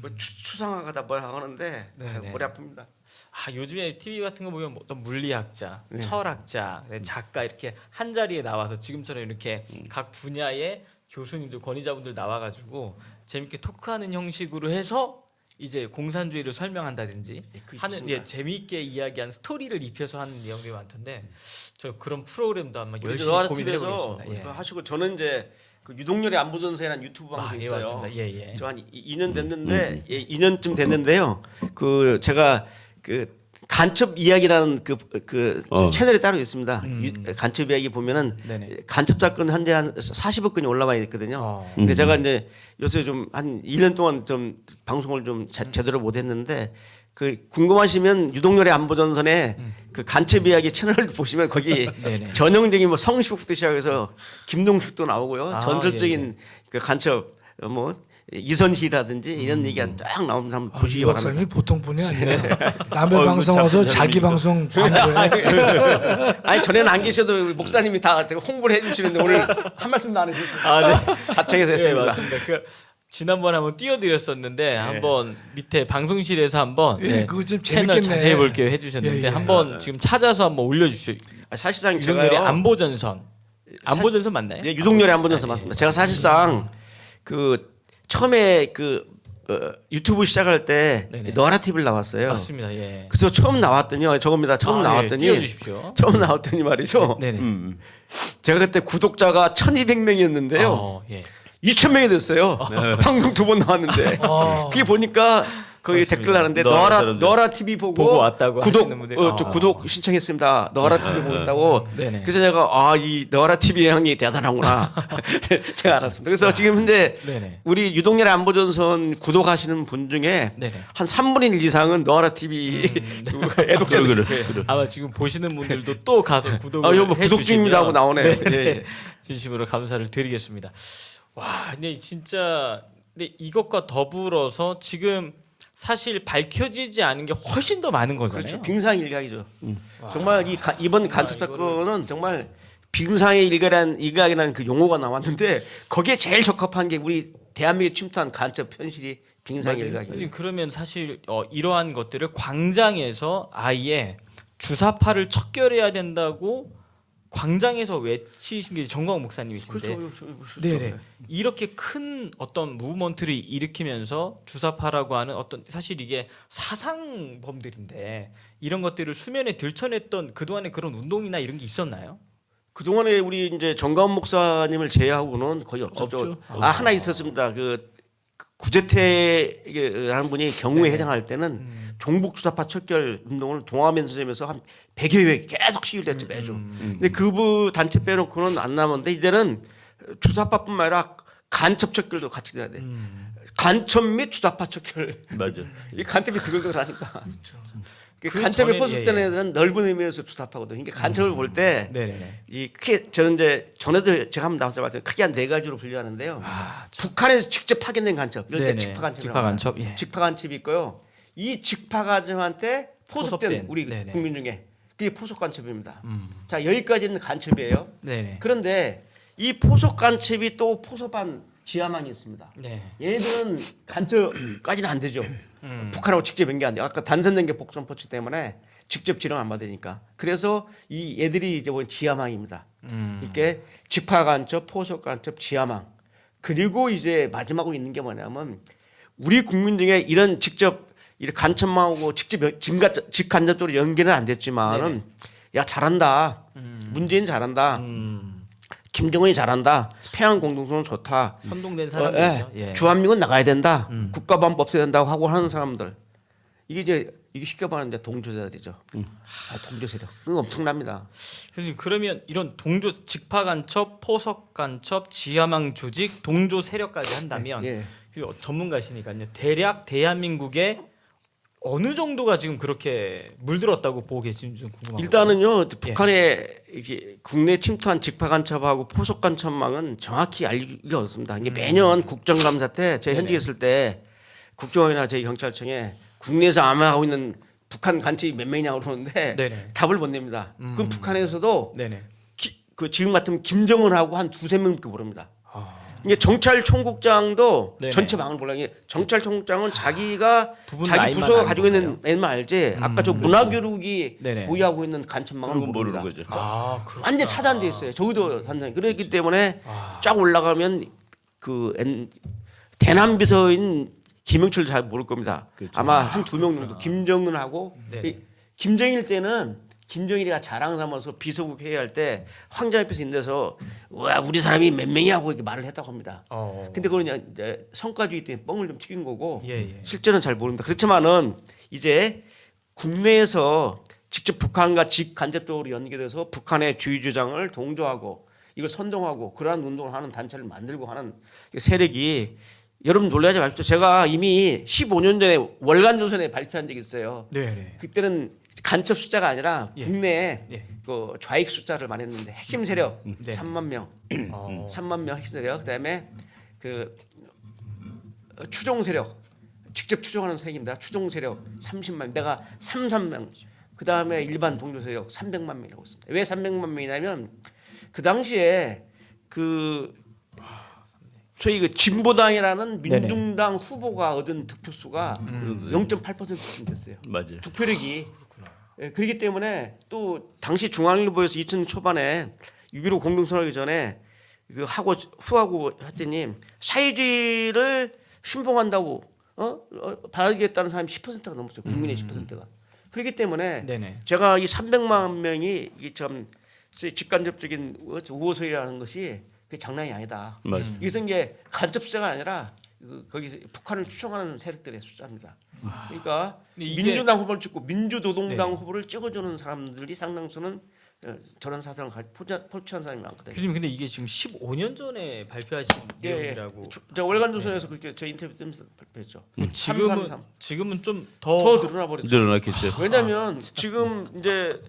뭐 추상화가다 뭘 하는데 네네. 머리 아픕니다. 아 요즘에 TV 같은 거 보면 어떤 물리학자, 철학자, 작가 이렇게 한 자리에 나와서 지금처럼 이렇게 각 분야의 교수님들, 권위자분들 나와가지고 재밌게 토크하는 형식으로 해서 이제 공산주의를 설명한다든지 하는 재미있게 이야기한 스토리를 입혀서 하는 내용들이 많던데 저 그런 프로그램도 한번 열심히 고민해 TV에서 보겠습니다. 예. 하시고 저는 이제 그 유동열의 안보전세라는 유튜브 방송 예, 있어요. 맞습니다. 예, 예. 저 한 2년 됐는데 2년쯤 됐는데요. 그 제가 그 간첩 이야기라는 그 채널이 따로 있습니다. 간첩 이야기 보면은 네네. 간첩 사건 현재 한 40억 건이 올라와 있거든요. 근데 제가 이제 요새 좀 한 1년 동안 좀 방송을 좀 제대로 못 했는데 그 궁금하시면 유동열의 안보전선에 그 간첩 이야기 채널을 보시면 거기 네네. 전형적인 뭐 성시복부터 시작해서 김동식도 나오고요. 아, 전설적인 그 간첩 뭐 이선희라든지 이런 얘기가 쫙 나오는 사람 보시기 이 바랍니다. 박사님이 보통 분이 아니에요. 남의 방송 와서 자기 방송 광고해. 아니 전에는 안 계셔도 우리 목사님이 다 홍보를 해주시는데 오늘 한 말씀도 안 해주셨어요. 아, 네. 자청해서 네, 했습니다. 맞습니다. 그 지난번에 한번 띄워드렸었는데 한번 밑에 방송실에서 한번 예, 그거 좀 채널 재밌겠네. 자세히 볼게요 해주셨는데 예, 예. 한번 지금 찾아서 한번 올려주시죠. 사실상 유동열의 제가요. 안보전선. 안보전선 맞나요? 네, 유동열의 안보전서 맞습니다. 제가 사실상 그 처음에 유튜브 시작할 때 네네. 너라 TV를 나왔어요. 맞습니다. 예. 그래서 처음 나왔더니요. 저겁니다. 처음 나왔더니 띄워주십시오. 처음 나왔더니 말이죠. 네네. 제가 그때 구독자가 1,200명이었는데요. 예. 2,000명이 됐어요. 방송 2번 나왔는데. 그게 보니까 거기 그렇습니다. 댓글 나는데 너라 사람들. 너라 TV 보고 보고 왔다고 구독 하시는 분들. 저 구독 신청했습니다. 너라 TV 보고 있다고. 네네. 그래서 제가 이 너라 TV 형이 대단하구나. 제가 알았습니다. 그래서 지금 현재 네네. 우리 유동열의 안보전선 구독하시는 분 중에 네네. 한 3분의 1 이상은 너라 TV 애독자들. 그래. 아마 지금 보시는 분들도 또 가서 구독을 여보 구독 해주시면 중입니다 하고 나오네. 네, 예. 진심으로 감사를 드리겠습니다. 와, 근데 진짜 근데 이것과 더불어서 지금 사실 밝혀지지 않은 게 훨씬 더 많은 거잖아요. 그렇죠. 빙상의 일각이죠. 정말 이번 간첩 사건은 정말 빙상의 일각이라는 그 용어가 나왔는데 거기에 제일 적합한 게 우리 대한민국에 침투한 간첩 현실이 빙상의 일각이에요. 그러면 사실 이러한 것들을 광장에서 아예 주사파를 척결해야 된다고 광장에서 외치신 게 정광훈 목사님이신데 네네. 이렇게 큰 어떤 무브먼트를 일으키면서 주사파라고 하는 어떤 사실 이게 사상범들인데 이런 것들을 수면에 들춰냈던 그동안의 그런 운동이나 이런 게 있었나요? 그동안에 우리 이제 정가훈 목사님을 제외하고는 거의 없었죠. 없죠? 하나 있었습니다. 그 구재태라는 분이 경우에 해당할 때는 종북 주사파 척결 운동을 동아면선점에서 한 100여 회 계속 시위를 했죠 매주. 근데 그 단체 빼놓고는 안 남았는데 이제는 주사파뿐만 아니라 간첩 척결도 같이 돼야 돼. 간첩 및 주사파 척결. 맞아. 이 간첩이 드글드글하니까. 그 그 간첩에 전에- 포섭되는 예, 예. 애들은 넓은 의미에서 주사파거든. 그러니까 간첩을 볼 때 네네네. 이 크게 저는 이제 전에도 제가 한번 나와서 봤어요. 크게 한 4가지로 분류하는데요. 북한에서 직접 파견된 간첩, 이럴 때 네네. 직파 간첩이라고 직파 간첩, 합니다. 예. 직파 간첩이 있고요. 이 직파 간첩한테 포섭된 포섭된, 우리 네네. 국민 중에 그게 포섭 간첩입니다. 자 여기까지는 간첩이에요. 네네. 그런데 이 포섭 간첩이 또 포섭한 지하망이 있습니다. 네. 얘들은 간첩까지는 안 되죠. 북한하고 직접 연계 안 돼. 아까 단선 연계 복선 포치 때문에 직접 지령 안 받으니까. 그래서 이 애들이 이제 보면 지하망입니다. 이렇게 직파 간첩, 포석 간첩, 지하망. 그리고 이제 마지막으로 있는 게 뭐냐면 우리 국민 중에 이런 직접 이렇게 간첩망하고 직접 직간접적으로 연계는 안 됐지만은 야 잘한다. 문재인 잘한다. 김정은이 잘한다. 평양 공동선언 좋다. 선동된 사람들이죠. 예. 주한미군 나가야 된다. 국가보안법 없애야 된다고 하고 하는 사람들. 이게 쉽게 말하면 이제 동조자들이죠. 동조 세력. 그건 엄청납니다. 교수님 그러면 이런 동조 직파 간첩, 포석 간첩, 지하망 조직, 동조 세력까지 한다면 예. 전문가시니까요. 대략 대한민국에 어느 정도가 지금 그렇게 물들었다고 보고 계신지 좀 궁금합니다. 일단은요 북한의 이제 국내 침투한 직파 간첩하고 포석 간첩망은 정확히 알기가 어렵습니다. 이게 매년 국정감사 때 제가 현직에 있을 때 국정원이나 저희 경찰청에 국내에서 암호하고 있는 북한 간첩이 몇 명이냐고 그러는데 네네. 답을 못 냅니다. 그럼 북한에서도 네네. 그 지금 같으면 김정은하고 한 두세 명밖에 모릅니다. 이게 정찰총국장도 네네. 전체 망을 몰라. 이게 정찰총국장은 자기가 부분 자기 라인만 부서가 알고 가지고 있는 있나요? 애만 알지. 아까 저 문화교육이 네네. 보유하고 있는 간첩망은 그건 모르는 모릅니다. 거죠. 아, 그렇구나. 완전 차단돼 있어요. 저기도 단장. 그렇기 때문에 쫙 올라가면 대남 비서인 김영철 잘 모를 겁니다. 그렇죠. 아마 한 두 명 정도 김정은하고 네네. 이 김정일 때는 김정일이가 자랑 삼아서 비서국 회의할 때 황제 앞에서 인데서 와 우리 사람이 몇 명이 하고 이렇게 말을 했다고 합니다. 근데 그건 그냥 이제 성과주의 때문에 뻥을 좀 튀긴 거고 예. 실제는 잘 모릅니다. 그렇지만은 이제 국내에서 직접 북한과 직간접적으로 연계돼서 북한의 주의 주장을 동조하고 이걸 선동하고 그러한 운동을 하는 단체를 만들고 하는 세력이 여러분 놀라지 마십시오. 제가 이미 15년 전에 월간조선에 발표한 적이 있어요. 네네. 그때는 간첩 숫자가 아니라 예. 국내에 예. 그 좌익 숫자를 말했는데 핵심 세력 네. 3만 명, 3만 명 핵심 세력. 그다음에 그 추종 세력, 직접 추종하는 세력입니다. 추종 세력 30만. 내가 33명. 그다음에 일반 동조 세력 300만 명이라고 했습니다. 왜 300만 명이냐면 그 당시에 그 소위 그 진보당이라는 민중당 후보가 얻은 득표수가 0.8%쯤 됐어요. 맞아요. 득표력이. 예, 그렇기 때문에 또 당시 중앙일보에서 2000년 초반에 6.15 공동선언하기 전에 그 하고 후하고 했더니 사회주의를 신봉한다고 받아들이겠다는 사람이 10%가 넘었어요. 국민의 10%가. 그렇기 때문에 네네. 제가 이 300만 명이 이참 직간접적인 우호설이라는 것이 그게 장난이 아니다. 맞아요. 이것은 이제 간첩 숫자가 아니라 거기 북한을 추종하는 세력들의 숫자입니다. 그러니까 근데 이게- 민주당 후보를 찍고 민주노동당 후보를 찍어주는 사람들이 상당수는 저런 사상을 포착한 사람이 많거든요. 교수님 근데 이게 지금 15년 전에 발표하신 예, 내용이라고. 저 월간조선에서 그렇게 저 인터뷰 때면서 발표했죠. 지금은 333. 지금은 좀 더 더 늘어나 버렸죠. 늘어났겠죠. 왜냐하면 지금 이제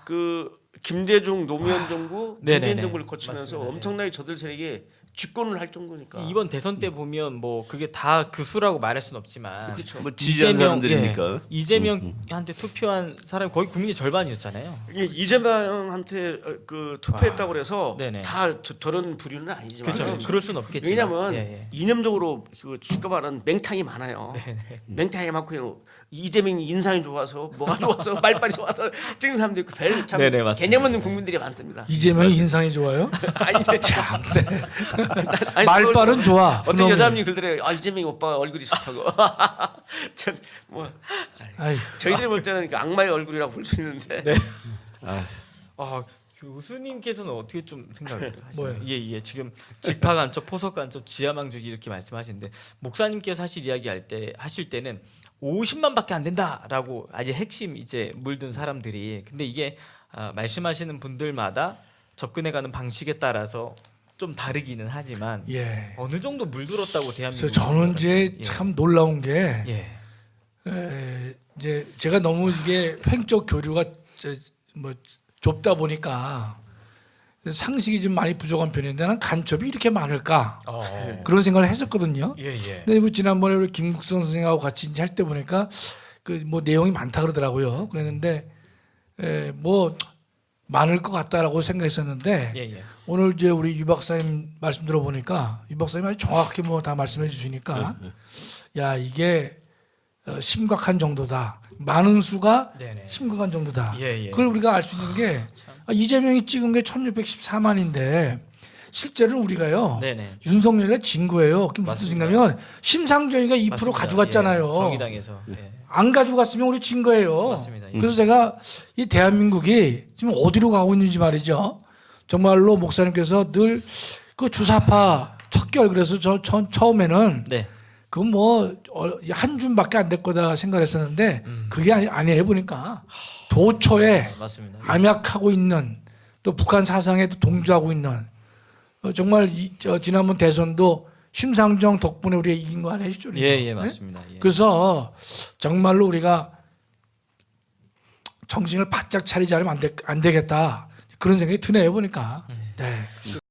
그 김대중 노무현 정부, 네네네. 문재인 정부를 거치면서 맞습니다. 예. 엄청나게 저들 세력이 집권을 할 정도니까. 이번 대선 때 보면 뭐 그게 다 그 수라고 말할 수는 없지만 그렇죠. 뭐 지지한 사람들이니까. 이재명한테 투표한 사람이 거의 국민의 절반이었잖아요. 이게 이재명한테 그 투표했다고 그래서 네네. 다 저런 부류는 아니지만 그렇죠. 그럴 수는 없겠지만. 왜냐하면 예. 이념적으로 그 주가바는 맹탕이 많아요. 맹탕이 많고 이재명이 인상이 좋아서 뭐가 좋아서 말빨이 좋아서 찍는 사람도 있고 참 네네, 맞습니다. 개념 없는 국민들이 많습니다. 이재명이 인상이 좋아요? 아니 참. 아니, 말빨은 좋아. 어떤 그놈이. 여자분이 글들에 이재명 오빠 얼굴이 좋다고. 전뭐 아이, 저희들이 볼 때는 그 악마의 얼굴이라고 볼 수 있는데. 아 교수님께서는 어떻게 좀 생각을 하시나요? 뭐예요? 예, 지금 직파 간첩, 포석 간첩, 지하망조직 이렇게 말씀하시는데 목사님께서 사실 이야기할 때 하실 때는 50만밖에 안 된다라고 아주 핵심 이제 물든 사람들이 근데 이게 말씀하시는 분들마다 접근해가는 방식에 따라서 좀 다르기는 하지만 예. 어느 정도 물들었다고 대한민국. 그래서 저는 이제 예. 참 놀라운 게 예. 이제 제가 너무 이게 횡적 교류가 뭐 좁다 보니까 상식이 좀 많이 부족한 편인데 나는 간첩이 이렇게 많을까 그런 생각을 했었거든요. 예. 근데 뭐 지난번에 우리 김국선 선생하고 같이 이제 할 때 보니까 그 뭐 내용이 많다 그러더라고요. 그랬는데 뭐 많을 것 같다라고 생각했었는데 예. 오늘 이제 우리 유 박사님 말씀 들어보니까 유 박사님 아주 정확하게 뭐 다 말씀해 주시니까 야 이게 심각한 정도다. 많은 수가 네네. 심각한 정도다. 예, 예. 그걸 우리가 알 수 있는 게 이재명이 찍은 게 1614만인데 실제로는 우리가요. 네네. 윤석열이 진 거예요. 그게 무슨 맞습니다. 뜻인가면 심상정이가 2% 맞습니다. 가져갔잖아요. 예, 정의당에서. 예. 안 가져갔으면 우리 진 거예요. 맞습니다. 예. 그래서 제가 이 대한민국이 지금 어디로 가고 있는지 말이죠. 정말로 목사님께서 늘 그 주사파 척결 그래서 저 처음에는 네. 그건 뭐 한 줌밖에 안 될 거다 생각했었는데 그게 아니에요 보니까 도처에 맞습니다. 암약하고 있는 또 북한 사상에도 동조하고 있는 정말 지난번 대선도 심상정 덕분에 우리가 이긴 거 아니시죠? 예, 맞습니다. 예. 그래서 정말로 우리가 정신을 바짝 차리지 않으면 안 되겠다 그런 생각이 드네요 보니까. 네.